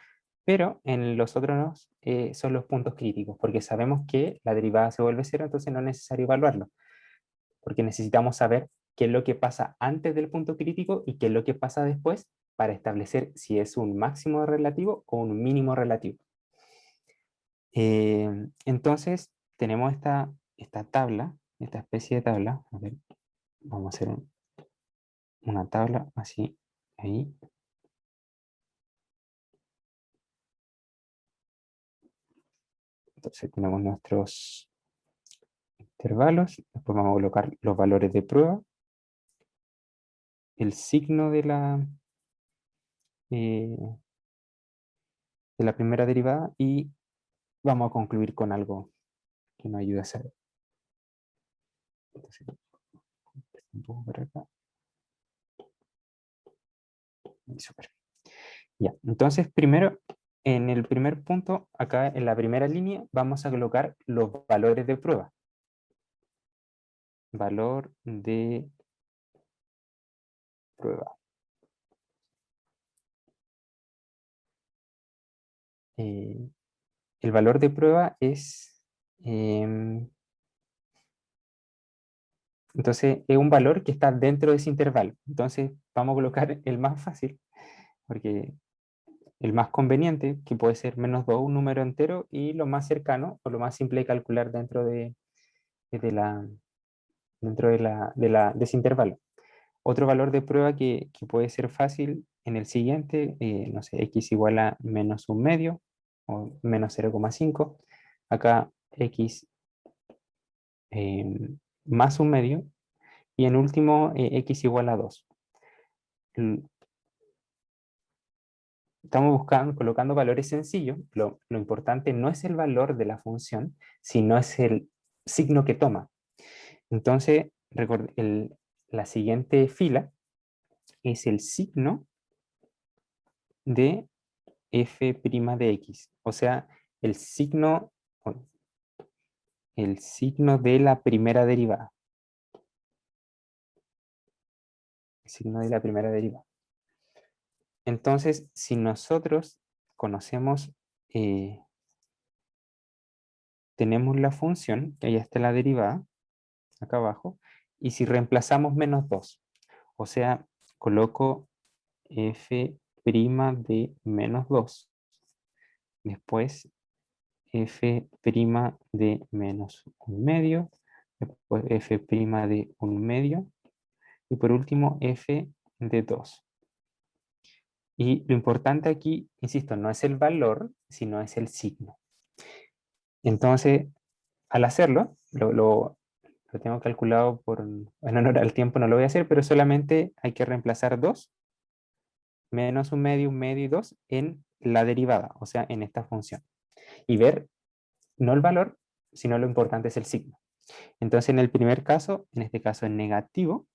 pero en los otros son los puntos críticos, porque sabemos que la derivada se vuelve 0, entonces no es necesario evaluarlo, porque necesitamos saber qué es lo que pasa antes del punto crítico y qué es lo que pasa después para establecer si es un máximo relativo o un mínimo relativo. Entonces, tenemos esta tabla, esta especie de tabla. A ver, vamos a hacer una tabla así, ahí. Entonces tenemos nuestros intervalos, después vamos a colocar los valores de prueba, el signo de la primera derivada y vamos a concluir con algo que nos ayude a saber. Entonces, un poco para acá. Super. Ya, entonces primero, en el primer punto, acá en la primera línea, vamos a colocar los valores de prueba. Valor de prueba. El valor de prueba es, entonces, es un valor que está dentro de ese intervalo. Entonces, vamos a colocar el más fácil, porque el más conveniente, que puede ser menos 2, un número entero, y lo más cercano, o lo más simple de calcular dentro de ese intervalo. Otro valor de prueba que puede ser fácil en el siguiente, no sé, x igual a menos un medio, o menos 0,5. Acá x más un medio. Y en último, x igual a 2. Estamos colocando valores sencillos. Lo importante no es el valor de la función, sino es el signo que toma. Entonces, la siguiente fila es el signo de f' de x. O sea, el signo de la primera derivada. El signo de la primera derivada. Entonces, si nosotros conocemos, tenemos la función, que ahí está la derivada, acá abajo, y si reemplazamos menos 2, o sea, coloco f' de menos 2, después f' de menos 1 medio, después f' de 1 medio, y por último f de 2. Y lo importante aquí, insisto, no es el valor, sino es el signo. Entonces, al hacerlo, lo tengo calculado en honor al tiempo, no lo voy a hacer, pero solamente hay que reemplazar 2 menos 1 medio y 2 en la derivada, o sea, en esta función. Y ver, no el valor, sino lo importante es el signo. Entonces, en el primer caso, en este caso es negativo,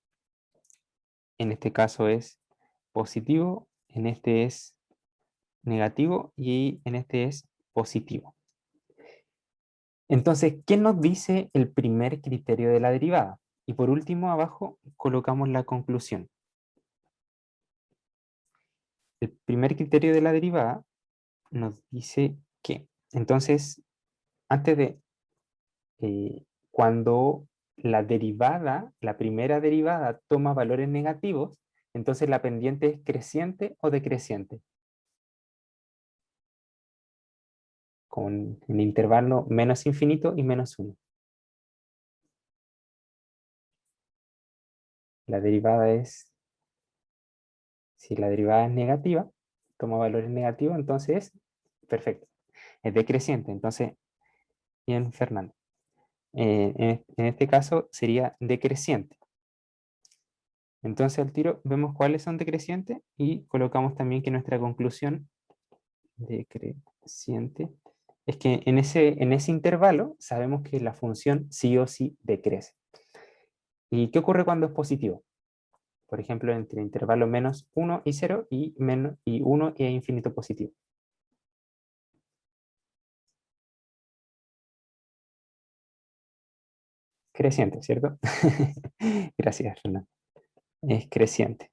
en este caso es positivo, en este es negativo y en este es positivo. Entonces, ¿qué nos dice el primer criterio de la derivada? Y por último, abajo colocamos la conclusión. El primer criterio de la derivada nos dice que, entonces, antes de, cuando la derivada, la primera derivada toma valores negativos, entonces la pendiente es creciente o decreciente. Con el intervalo menos infinito y menos 1. La derivada es, si la derivada es negativa, toma valores negativos, entonces perfecto. Es decreciente, entonces, bien, Fernando. En este caso sería decreciente. Entonces al tiro vemos cuáles son decrecientes y colocamos también que nuestra conclusión decreciente es que en ese intervalo sabemos que la función sí o sí decrece. ¿Y qué ocurre cuando es positivo? Por ejemplo, entre intervalo menos 1 y 0 y 1 y infinito positivo. Creciente, ¿cierto? Gracias, Fernando. Es creciente.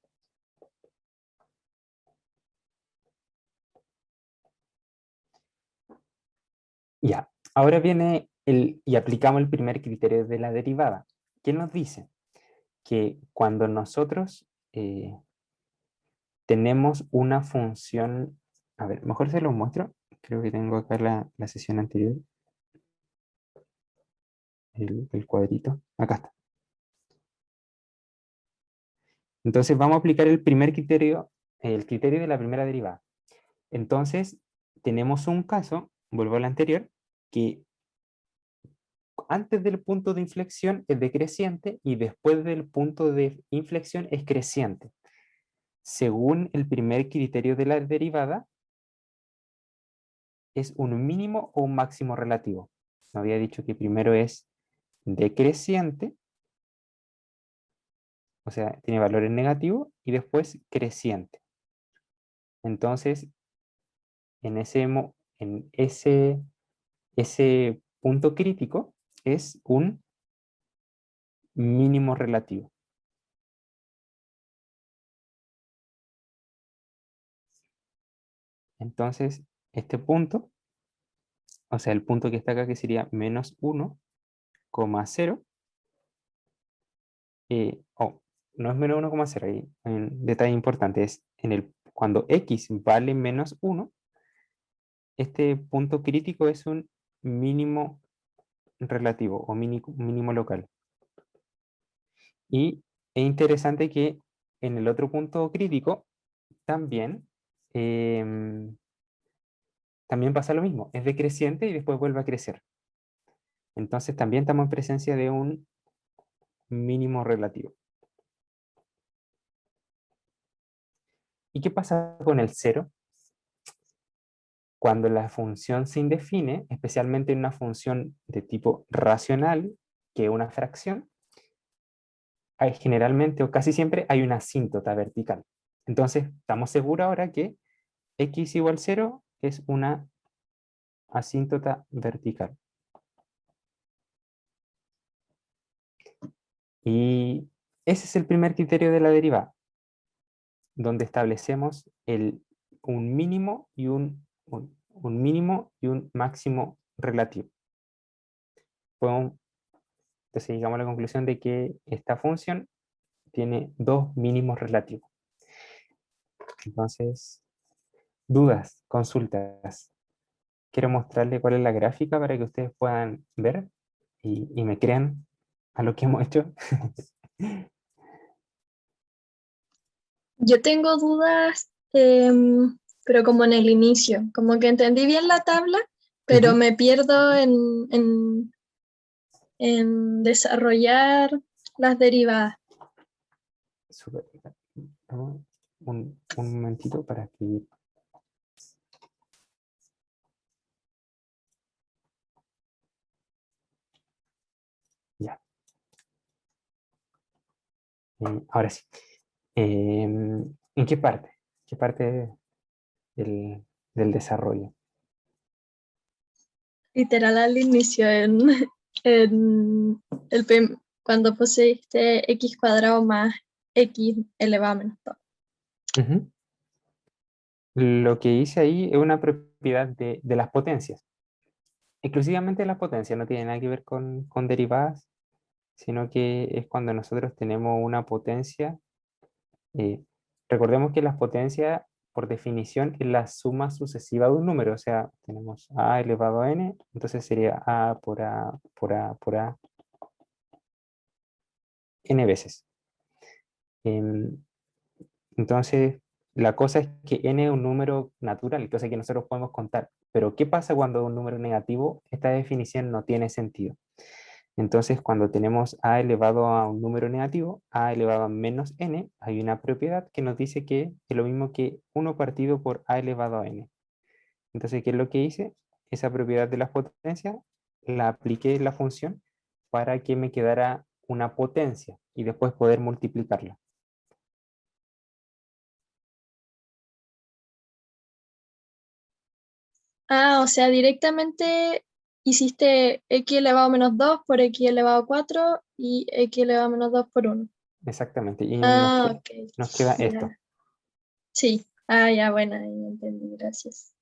Ya, ahora viene y aplicamos el primer criterio de la derivada. ¿Qué nos dice? Que cuando nosotros tenemos una función, a ver, mejor se lo muestro, creo que tengo acá la sesión anterior, el cuadrito, acá está. Entonces vamos a aplicar el criterio de la primera derivada. Entonces, tenemos un caso, vuelvo al anterior, que antes del punto de inflexión es decreciente y después del punto de inflexión es creciente. Según el primer criterio de la derivada, es un mínimo o un máximo relativo. Me había dicho que primero es decreciente, o sea, tiene valores negativos, y después creciente. Entonces, en ese punto crítico es un mínimo relativo. Entonces, este punto, o sea, el punto que está acá, que sería menos 1,0, no es menos 1,0, hay un detalle importante, es cuando x vale menos 1, este punto crítico es un mínimo relativo o mínimo local. Y es interesante que en el otro punto crítico también también pasa lo mismo, es decreciente y después vuelve a crecer. Entonces también estamos en presencia de un mínimo relativo. ¿Y qué pasa con el cero? Cuando la función se indefine, especialmente en una función de tipo racional, que es una fracción, generalmente o casi siempre hay una asíntota vertical. Entonces, estamos seguros ahora que x igual 0 es una asíntota vertical. Y ese es el primer criterio de la derivada, donde establecemos un mínimo y un mínimo y un máximo relativo. Entonces llegamos a la conclusión de que esta función tiene dos mínimos relativos. Entonces, dudas, consultas. Quiero mostrarles cuál es la gráfica para que ustedes puedan ver y me crean a lo que hemos hecho. Yo tengo dudas, pero como en el inicio, como que entendí bien la tabla, pero Ujú. me pierdo en desarrollar las derivadas. Súper. Vamos, un momentito para escribir. Ya. Ahora sí. ¿En qué parte? ¿Qué parte del desarrollo? Literal al inicio, en cuando pusiste x cuadrado más x elevado a menos 2. Ujú. Lo que hice ahí es una propiedad de las potencias. Exclusivamente de las potencias, no tiene nada que ver con derivadas, sino que es cuando nosotros tenemos una potencia. eh, Recordemos que las potencias, por definición, es la suma sucesiva de un número, o sea, tenemos a elevado a n, entonces sería a por a por a por a n veces. Em, Entonces, la cosa es que n es un número natural, cosa que nosotros podemos contar. Pero, ¿qué pasa cuando es un número negativo? Esta definición no tiene sentido. Entonces, cuando tenemos a elevado a un número negativo, a elevado a menos n, hay una propiedad que nos dice que es lo mismo que 1 partido por a elevado a n. Entonces, ¿qué es lo que hice? Esa propiedad de las potencias la apliqué en la función para que me quedara una potencia y después poder multiplicarla. Ah, o sea, directamente hiciste x elevado a menos 2 por x elevado a 4 y x elevado a menos 2 por 1. Exactamente. Y Ah, ok. nos queda esto. Ya. Sí. Ah, ya, bueno, ahí entendí, gracias.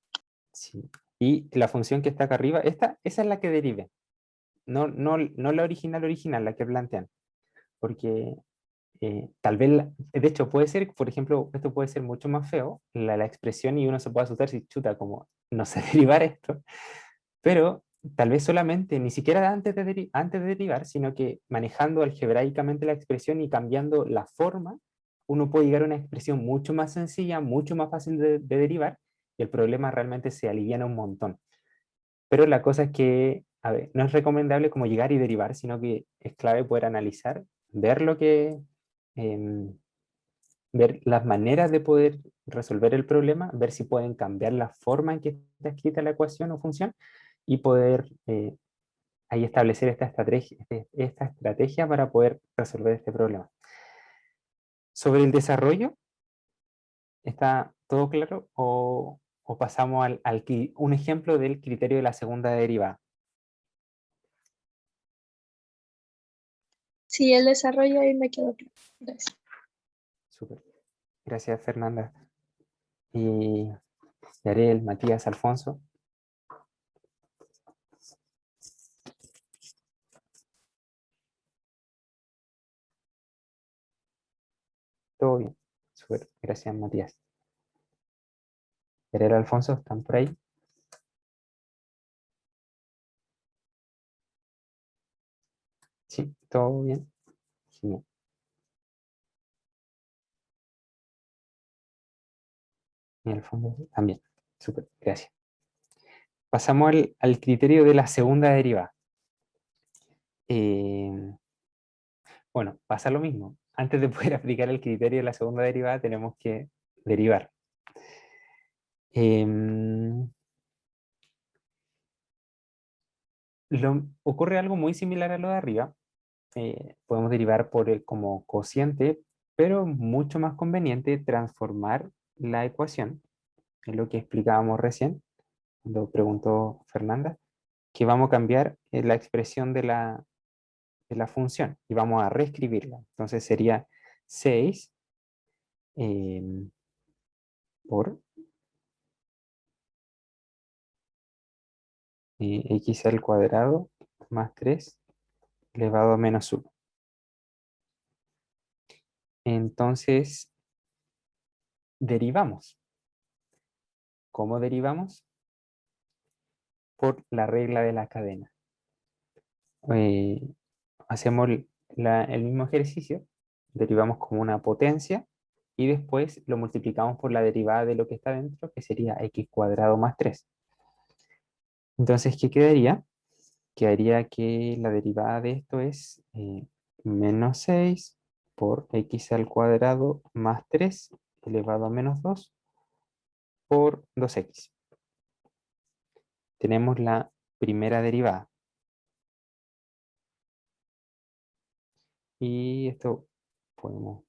Sí. Y la función que está acá arriba, esa es la que derive. No la original, la que plantean. Porque tal vez, de hecho, puede ser, por ejemplo, esto puede ser mucho más feo, la expresión, y uno se puede asustar si chuta, como no sé derivar esto, pero tal vez solamente, ni siquiera antes de derivar, sino que manejando algebraicamente la expresión y cambiando la forma, uno puede llegar a una expresión mucho más sencilla, mucho más fácil de derivar, y el problema realmente se aliviana un montón. Pero la cosa es que, a ver, no es recomendable como llegar y derivar, sino que es clave poder analizar, ver em, ver las maneras de poder resolver el problema, ver si pueden cambiar la forma en que está escrita la ecuación o función y poder ahí establecer esta estrategia para poder resolver este problema. Sobre el desarrollo, ¿está todo claro? ¿O pasamos un ejemplo del criterio de la segunda derivada? Sí, el desarrollo ahí me quedó claro. Gracias. Súper. Gracias, Fernanda. Y Yarel, Matías, Alfonso. Todo bien. Súper. Gracias, Matías. Yarel, Alfonso, ¿están por ahí? Sí, todo bien. Genial. Y Alfonso también. Súper. Gracias. pasamos al criterio de la segunda derivada. Bueno, pasa lo mismo. Antes de poder aplicar el criterio de la segunda derivada, tenemos que derivar. Ocurre algo muy similar a lo de arriba. Podemos derivar como cociente, pero mucho más conveniente transformar la ecuación, es lo que explicábamos recién, cuando preguntó Fernanda, que vamos a cambiar la expresión de la función y vamos a reescribirla. Entonces sería 6 por x al cuadrado más 3 elevado a menos 1. Entonces, derivamos. ¿Cómo derivamos? Por la regla de la cadena. Hacemos el mismo ejercicio, derivamos como una potencia y después lo multiplicamos por la derivada de lo que está dentro, que sería x cuadrado más 3. Entonces, ¿qué quedaría? Quedaría que la derivada de esto es menos 6 por x al cuadrado más 3 elevado a menos 2 por 2x. Tenemos la primera derivada. Y esto podemos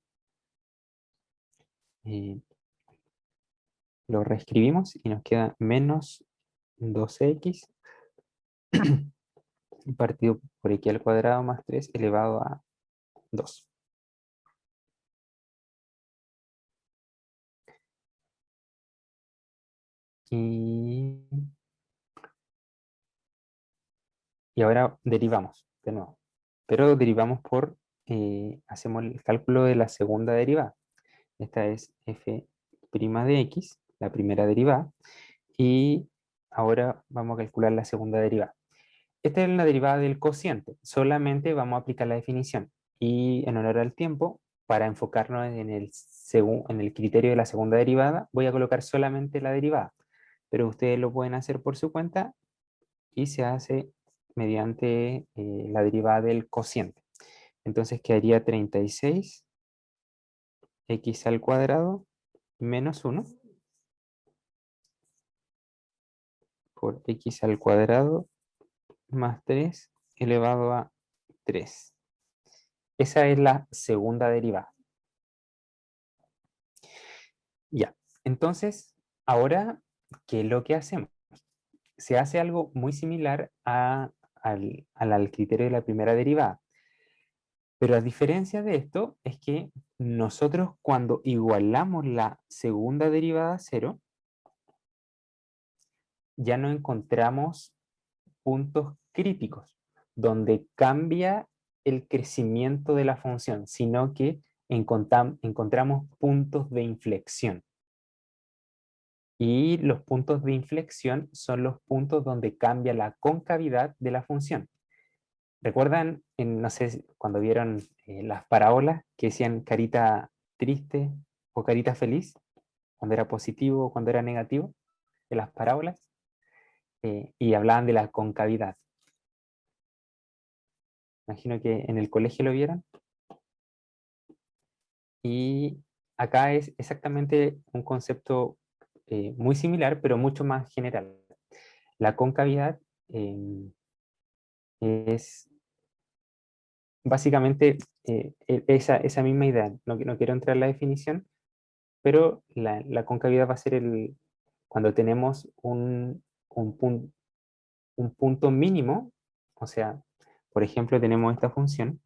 lo reescribimos y nos queda menos 2x partido por x al cuadrado más 3 elevado a 2. Y ahora derivamos de nuevo. Pero derivamos hacemos el cálculo de la segunda derivada. Esta es f' de x, la primera derivada. Y ahora vamos a calcular la segunda derivada. Esta es la derivada del cociente. Solamente vamos a aplicar la definición. Y en honor al tiempo, para enfocarnos en el criterio de la segunda derivada, voy a colocar solamente la derivada. Pero ustedes lo pueden hacer por su cuenta y se hace mediante la derivada del cociente. Entonces quedaría 36 x al cuadrado menos 1 por x al cuadrado más 3 elevado a 3. Esa es la segunda derivada. Ya, entonces, ahora, ¿qué es lo que hacemos? Se hace algo muy similar al criterio de la primera derivada. Pero a diferencia de esto, es que nosotros cuando igualamos la segunda derivada a 0, ya no encontramos puntos críticos, donde cambia el crecimiento de la función, sino que encontramos puntos de inflexión. Y los puntos de inflexión son los puntos donde cambia la concavidad de la función. ¿Recuerdan, no sé, cuando vieron las parábolas que decían carita triste o carita feliz? Cuando era positivo o cuando era negativo, de las parábolas. Y hablaban de la concavidad. Imagino que en el colegio lo vieron. Y acá es exactamente un concepto muy similar, pero mucho más general. La concavidad es básicamente esa misma idea. No quiero entrar en la definición, pero la concavidad va a ser cuando tenemos un punto mínimo, o sea, por ejemplo, tenemos esta función,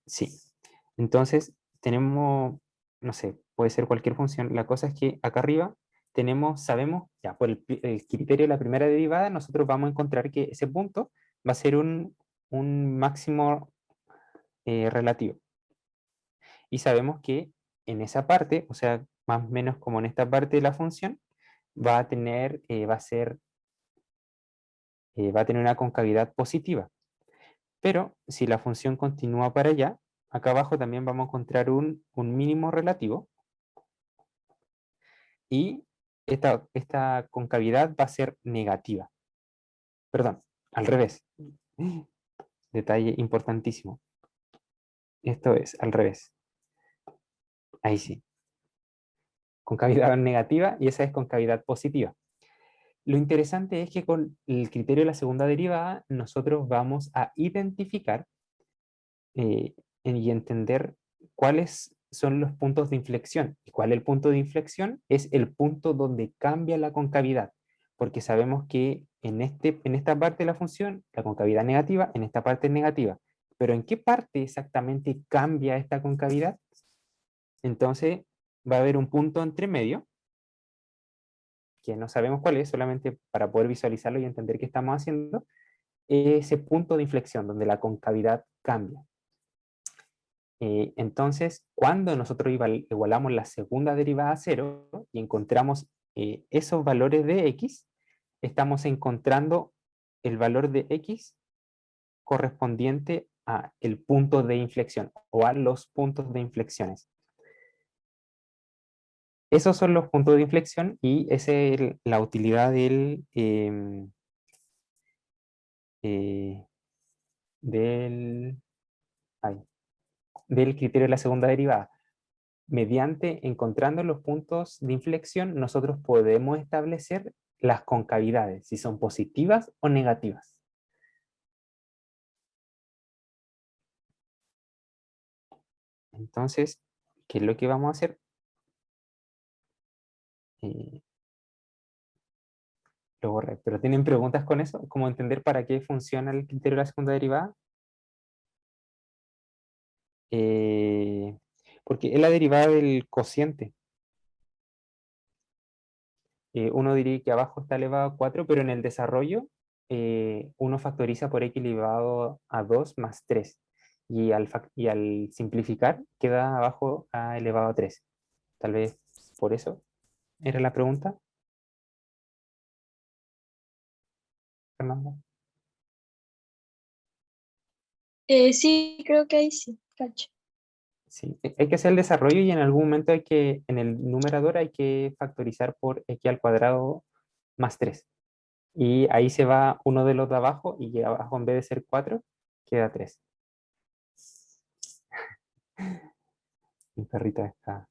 sí. Entonces, tenemos, no sé, puede ser cualquier función. La cosa es que acá arriba sabemos, ya por el criterio de la primera derivada, nosotros vamos a encontrar que ese punto va a ser un máximo relativo. Y sabemos que en esa parte, o sea, más o menos como en esta parte de la función, va a tener una concavidad positiva. Pero si la función continúa para allá, acá abajo también vamos a encontrar un mínimo relativo. y esta concavidad va a ser negativa. Perdón, al revés. Detalle importantísimo. Esto es al revés. Ahí sí. Concavidad negativa y esa es concavidad positiva. Lo interesante es que con el criterio de la segunda derivada nosotros vamos a identificar y entender cuáles son los puntos de inflexión. ¿Y cuál es el punto de inflexión? Es el punto donde cambia la concavidad, porque sabemos que en esta parte de la función la concavidad es negativa, en esta parte es negativa. Pero ¿en qué parte exactamente cambia esta concavidad? Entonces va a haber un punto entre medio, que no sabemos cuál es, solamente para poder visualizarlo y entender qué estamos haciendo, ese punto de inflexión donde la concavidad cambia. Entonces, cuando nosotros igualamos la segunda derivada a cero y encontramos esos valores de x, estamos encontrando el valor de x correspondiente a el punto de inflexión o a los puntos de inflexiones. Esos son los puntos de inflexión y esa es la utilidad del, del criterio de la segunda derivada. Mediante encontrando los puntos de inflexión, nosotros podemos establecer las concavidades, si son positivas o negativas. Entonces, ¿qué es lo que vamos a hacer? Lo borré, pero ¿tienen preguntas con eso? ¿Cómo entender para qué funciona el criterio de la segunda derivada? Porque es la derivada del cociente. Uno diría que abajo está elevado a 4, pero en el desarrollo uno factoriza por x elevado a 2 más 3. Y al simplificar queda abajo a elevado a 3. Tal vez por eso era la pregunta, Fernanda. Sí, creo que ahí sí, cacho. Sí, hay que hacer el desarrollo y en algún momento en el numerador hay que factorizar por x al cuadrado más 3. Y ahí se va uno de los de abajo y abajo en vez de ser 4, queda 3. Mi perrita está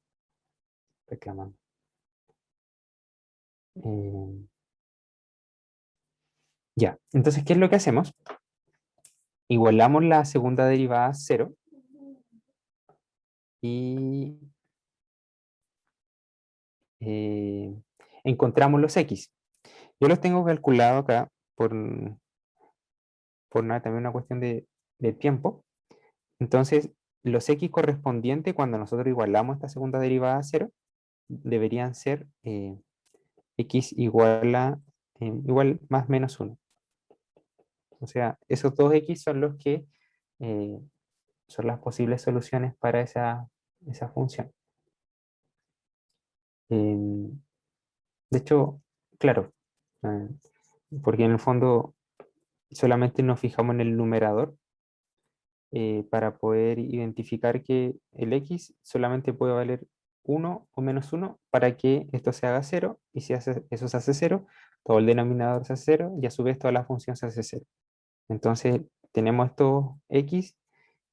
reclamando. Ya, entonces, ¿qué es lo que hacemos? Igualamos la segunda derivada a 0 y encontramos los x. Yo los tengo calculado acá por también una cuestión de tiempo. Entonces, los x correspondientes cuando nosotros igualamos esta segunda derivada a 0 deberían ser x igual más menos 1. O sea, esos dos x son los que son las posibles soluciones para esa función. De hecho, claro, eh, porque en el fondo solamente nos fijamos en el numerador para poder identificar que el x solamente puede valer 1 o menos 1 para que esto se haga 0, y si eso se hace 0, todo el denominador se hace 0 y a su vez toda la función se hace 0. Entonces tenemos estos x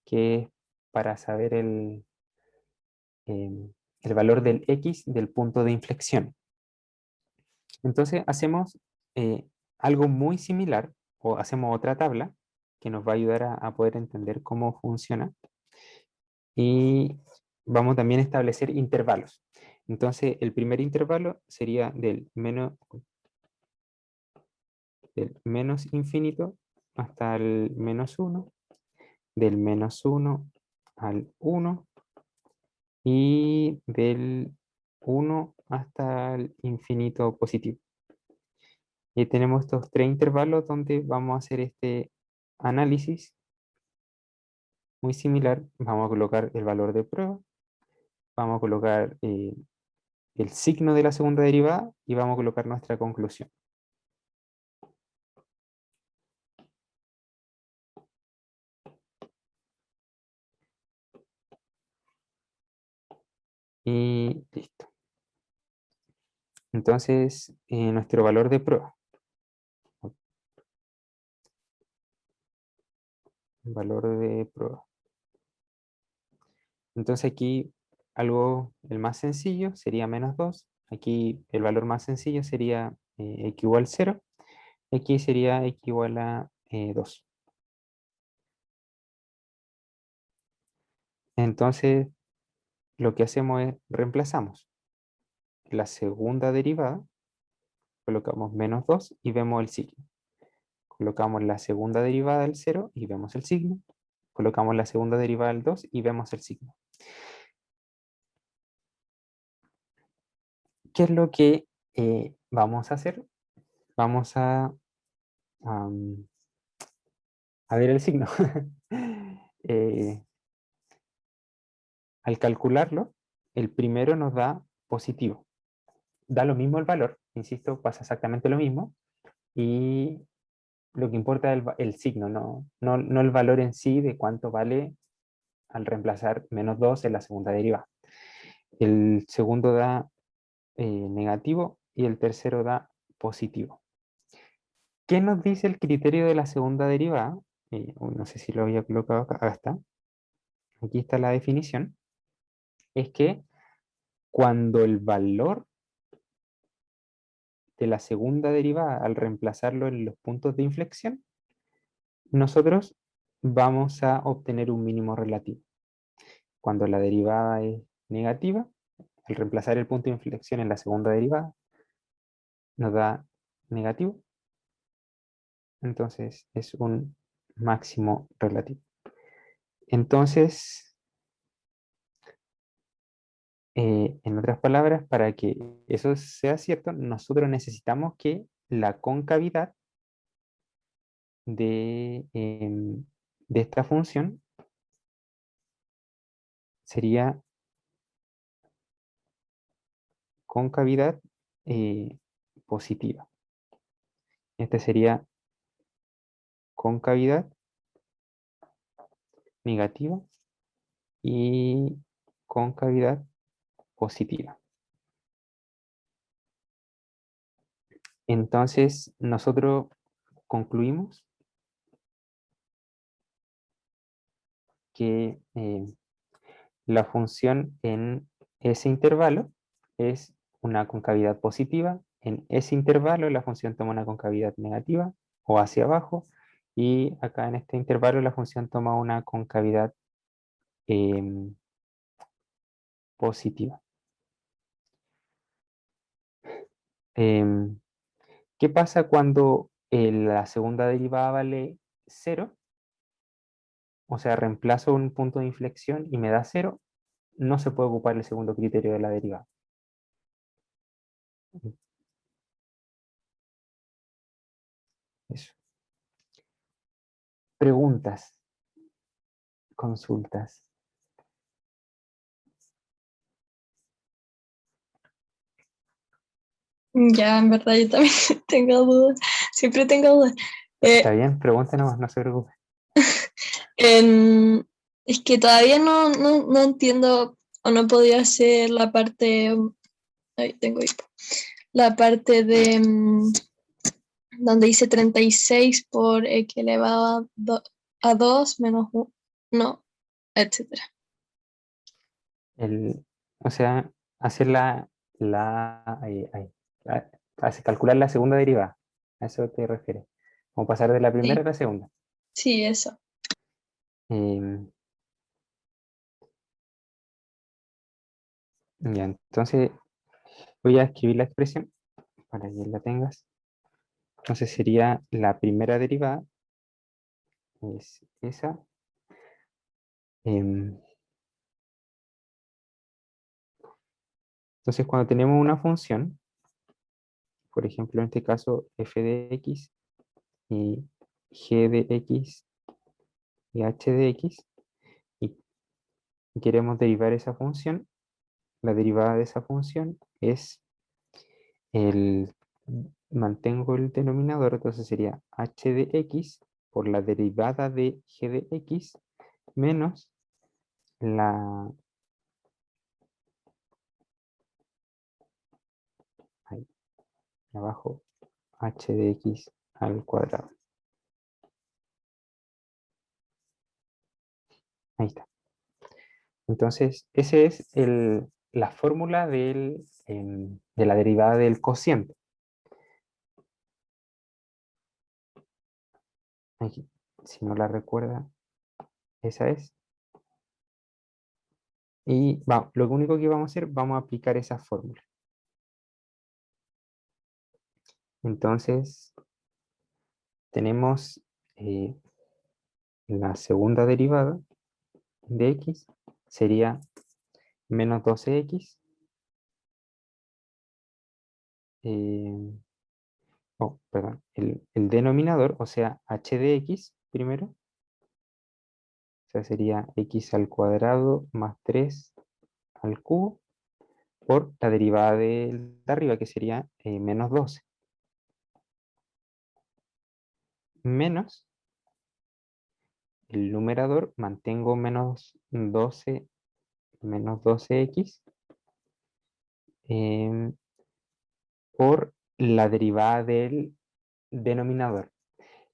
que es para saber el valor del x del punto de inflexión. Entonces hacemos algo muy similar, o hacemos otra tabla que nos va a ayudar a poder entender cómo funciona. Y vamos también a establecer intervalos. Entonces el primer intervalo sería del menos infinito hasta el menos 1, del menos 1 al 1 y del 1 hasta el infinito positivo. Y tenemos estos tres intervalos donde vamos a hacer este análisis muy similar. Vamos a colocar el valor de prueba, vamos a colocar el signo de la segunda derivada y vamos a colocar nuestra conclusión. Y listo. Entonces, nuestro valor de prueba. Valor de prueba. Entonces aquí el más sencillo sería menos 2. Aquí el valor más sencillo sería x igual 0. Aquí sería x igual a 2. Entonces lo que hacemos es reemplazamos la segunda derivada, colocamos menos 2 y vemos el signo. Colocamos la segunda derivada del 0 y vemos el signo. Colocamos la segunda derivada del 2 y vemos el signo. ¿Qué es lo que vamos a hacer? Vamos a ver el signo. Al calcularlo, el primero nos da positivo. Da lo mismo el valor, insisto, pasa exactamente lo mismo. Y lo que importa es el signo, no el valor en sí de cuánto vale al reemplazar menos 2 en la segunda derivada. El segundo da negativo y el tercero da positivo. ¿Qué nos dice el criterio de la segunda derivada? No sé si lo había colocado acá, acá está. Aquí está la definición. Es que cuando el valor de la segunda derivada, al reemplazarlo en los puntos de inflexión, nosotros vamos a obtener un mínimo relativo. Cuando la derivada es negativa, al reemplazar el punto de inflexión en la segunda derivada, nos da negativo. Entonces es un máximo relativo. Entonces, en otras palabras, para que eso sea cierto, nosotros necesitamos que la concavidad de esta función sería concavidad positiva. Este sería concavidad negativa y concavidad positiva. Entonces, nosotros concluimos que la función en ese intervalo es una concavidad positiva. En ese intervalo la función toma una concavidad negativa o hacia abajo. Y acá en este intervalo la función toma una concavidad positiva. ¿Qué pasa cuando la segunda derivada vale 0? O sea, reemplazo un punto de inflexión y me da 0. No se puede ocupar el segundo criterio de la derivada. Eso. Preguntas, consultas. Ya, en verdad yo también tengo dudas. Siempre tengo dudas. Está bien, pregúntenos, no se preocupe. Es que todavía no entiendo o no podía hacer la parte. Ahí tengo hipo. La parte de donde dice 36 por x elevado a 2 menos 1, etcétera. O sea, hacer calcular la segunda derivada. A eso te refieres. Como pasar de la primera a la segunda. Sí, eso. Ya, entonces voy a escribir la expresión para que la tengas. Entonces sería la primera derivada, es esa. Entonces cuando tenemos una función, por ejemplo en este caso f de x y g de x y h de x, y queremos derivar esa función, la derivada de esa función es mantengo el denominador, entonces sería h de x por la derivada de g de x menos la abajo h de x al cuadrado. Ahí está. Entonces, esa es la fórmula de la derivada del cociente. Aquí, si no la recuerda, esa es. Y lo único que vamos a hacer, vamos a aplicar esa fórmula. Entonces, tenemos la segunda derivada de x, sería menos 12x. Perdón, el denominador, o sea, h de x primero, o sea, sería x al cuadrado más 3 al cubo, por la derivada de arriba, que sería menos 12. Menos el numerador, mantengo menos 12x por la derivada del denominador.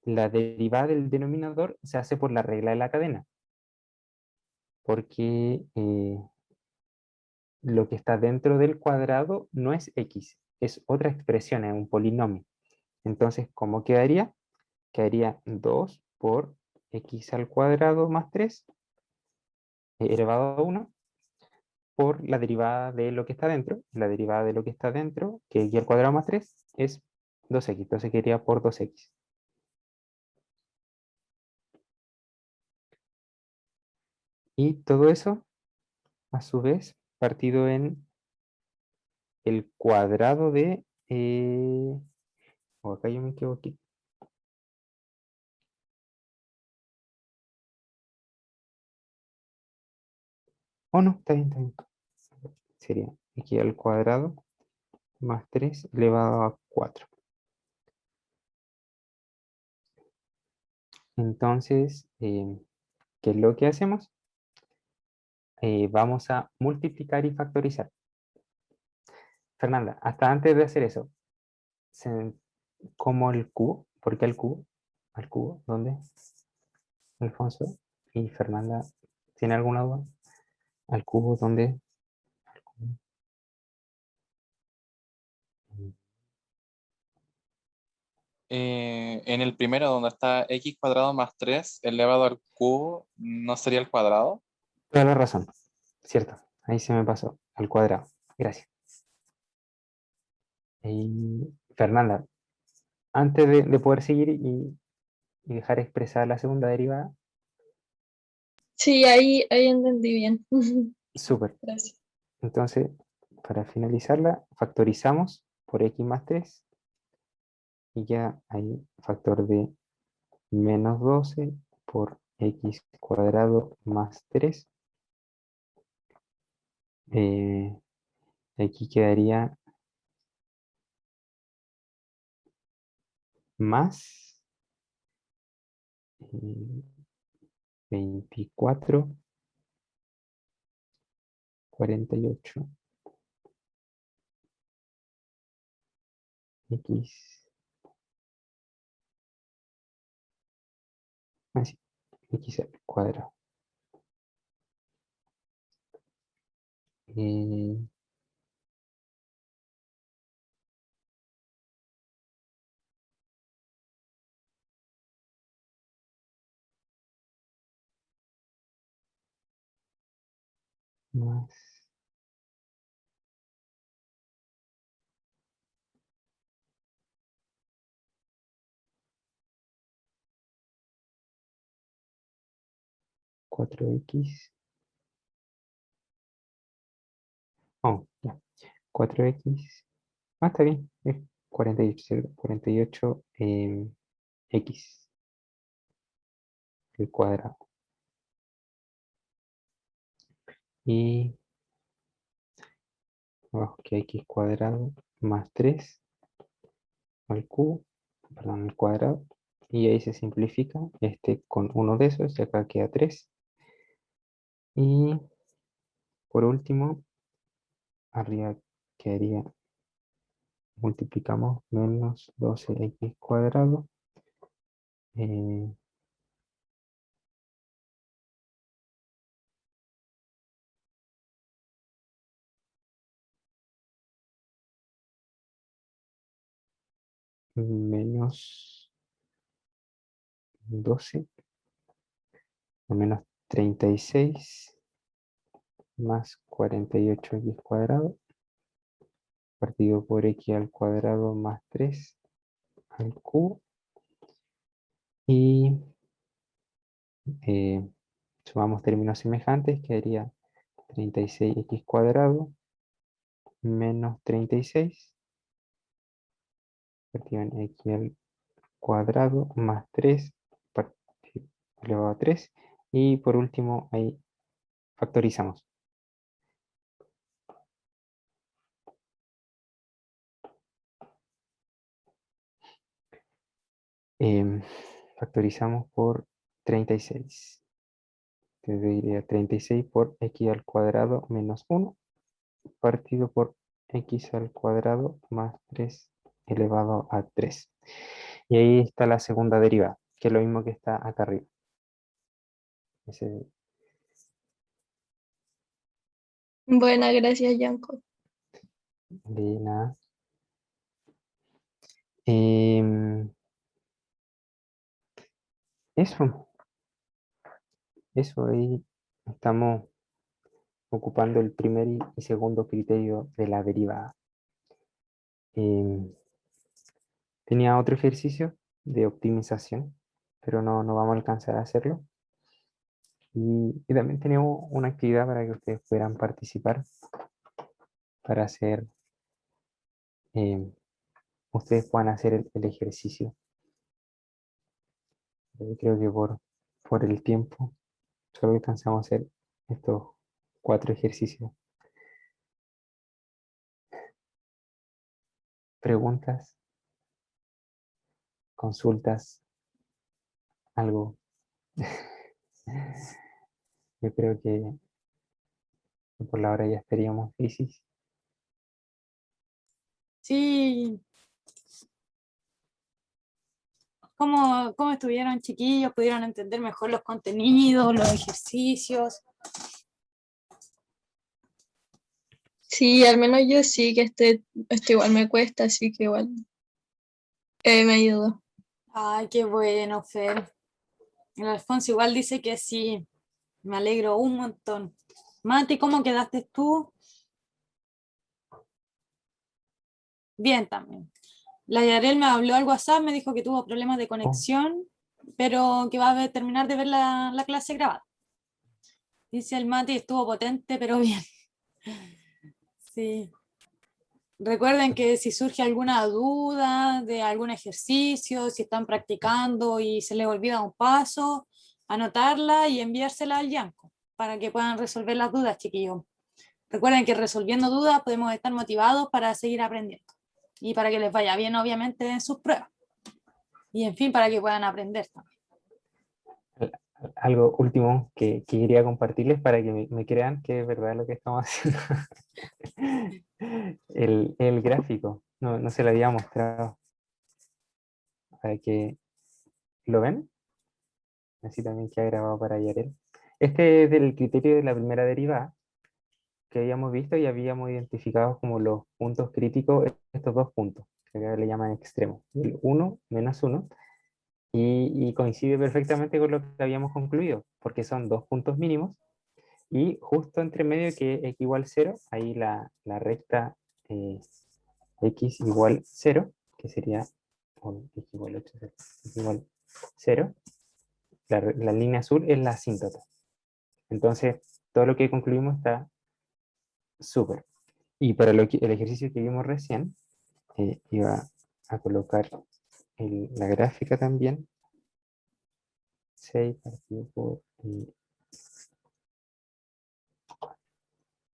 La derivada del denominador se hace por la regla de la cadena, porque lo que está dentro del cuadrado no es x, es otra expresión, es un polinomio. Entonces, ¿cómo quedaría? Quedaría 2 por x al cuadrado más 3 elevado a 1 por la derivada de lo que está dentro. La derivada de lo que está dentro, que x al cuadrado más 3, es 2x. Entonces quedaría por 2x. Y todo eso, a su vez, partido en el cuadrado de... acá yo me equivoqué. No, está bien, está bien. Sería x al cuadrado más 3 elevado a 4. Entonces, ¿qué es lo que hacemos? Vamos a multiplicar y factorizar. Fernanda, hasta antes de hacer eso, ¿cómo el cubo? ¿Por qué el cubo? ¿Al cubo? ¿Dónde? Alfonso y Fernanda, ¿tiene alguna duda? ¿Al cubo dónde? ¿Al cubo? En el primero, donde está x cuadrado más 3 elevado al cubo, ¿no sería el cuadrado? Toda la razón, cierto. Ahí se me pasó, al cuadrado. Gracias. Y Fernanda, antes de poder seguir y dejar expresada la segunda derivada, Sí, ahí entendí bien. súper. Gracias. Entonces, para finalizarla, factorizamos por x más 3 y ya hay factor de menos 12 por x cuadrado más 3. Aquí quedaría más 24, 48 x, así, x al cuadrado. Eh, más 4x. Ya. 4x. Está bien. Es 48, ¿cierto? 48 x al cuadrado. Y abajo que x cuadrado más 3 al cubo, perdón, al cuadrado. Y ahí se simplifica con uno de esos, y acá queda 3. Y por último, arriba quedaría multiplicamos menos 12x cuadrado. eh, menos 12 o menos 36 más 48x cuadrado partido por x al cuadrado más 3 al cubo. Y sumamos términos semejantes, quedaría 36x cuadrado menos 36 partido en x al cuadrado más 3 elevado a 3. Y por último, ahí factorizamos. Factorizamos por 36. Entonces diría 36 por x al cuadrado menos 1 partido por x al cuadrado más 3 elevado a 3. Y ahí está la segunda derivada, que es lo mismo que está acá arriba. Buena, gracias, Yanko. De nada. Em, eso ahí estamos ocupando el primer y segundo criterio de la derivada. Tenía otro ejercicio de optimización, pero no vamos a alcanzar a hacerlo. Y también tenemos una actividad para que ustedes puedan participar, para hacer, ustedes puedan hacer el ejercicio. Creo que por el tiempo solo alcanzamos a hacer estos 4 ejercicios. Preguntas, consultas, algo. Yo creo que por la hora ya estaríamos listos. Sí. ¿Cómo estuvieron, chiquillos? ¿Pudieron entender mejor los contenidos, los ejercicios? Sí, al menos yo sí, que esto igual me cuesta, así que igual me ayudó. Ay, qué bueno, Fer. El Alfonso igual dice que sí. Me alegro un montón. Mati, ¿cómo quedaste tú? Bien también. La Yarel me habló al WhatsApp, me dijo que tuvo problemas de conexión, pero que va a terminar de ver la clase grabada. Dice el Mati, estuvo potente, pero bien. Sí. Recuerden que si surge alguna duda de algún ejercicio, si están practicando y se les olvida un paso, anotarla y enviársela al Yanko para que puedan resolver las dudas, chiquillos. Recuerden que resolviendo dudas podemos estar motivados para seguir aprendiendo y para que les vaya bien, obviamente, en sus pruebas. Y en fin, para que puedan aprender también. Algo último que quería compartirles para que me crean que es verdad lo que estamos haciendo. El gráfico, no se lo había mostrado. Para que lo ven. Así también queda grabado para Yarel. Este es del criterio de la primera derivada que habíamos visto y habíamos identificado como los puntos críticos, estos dos puntos, que acá le llaman extremos, el 1 menos 1, y coincide perfectamente con lo que habíamos concluido, porque son dos puntos mínimos, y justo entre medio que x igual 0, ahí la recta x igual 0, que sería x igual 8, x igual 0, la línea azul es la asíntota. Entonces, todo lo que concluimos está súper. Y para el ejercicio que vimos recién, iba a colocar la gráfica también. 6 partido por...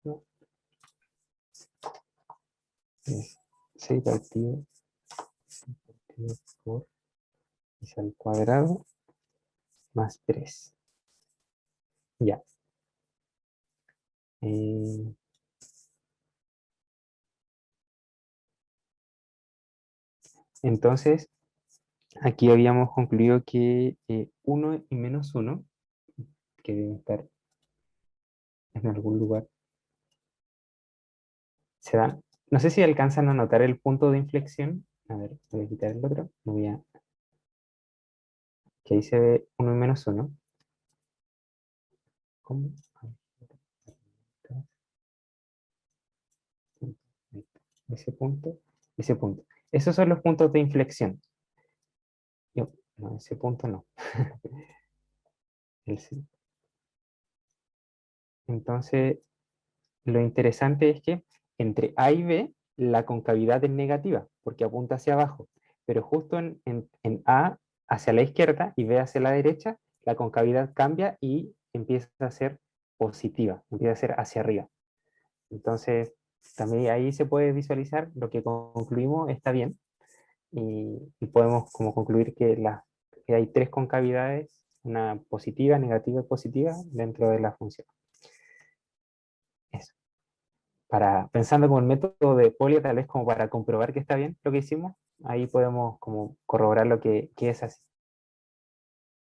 no, 6 partido por x al cuadrado más 3. Ya. Entonces, aquí habíamos concluido que 1 y menos 1, que deben estar en algún lugar, se dan. No sé si alcanzan a notar el punto de inflexión. A ver, voy a quitar el otro. Que ahí se ve 1 y menos 1. ¿Cómo? Ese punto, ese punto. Esos son los puntos de inflexión. No, ese punto no. Entonces, lo interesante es que entre A y B, la concavidad es negativa, porque apunta hacia abajo. Pero justo en A hacia la izquierda y B hacia la derecha, la concavidad cambia y empieza a ser positiva, empieza a ser hacia arriba. Entonces, también ahí se puede visualizar lo que concluimos está bien. Y podemos como concluir que hay 3 concavidades, una positiva, negativa y positiva dentro de la función. Eso. Pensando como el método de Polya, tal vez como para comprobar que está bien lo que hicimos, ahí podemos como corroborar que es así.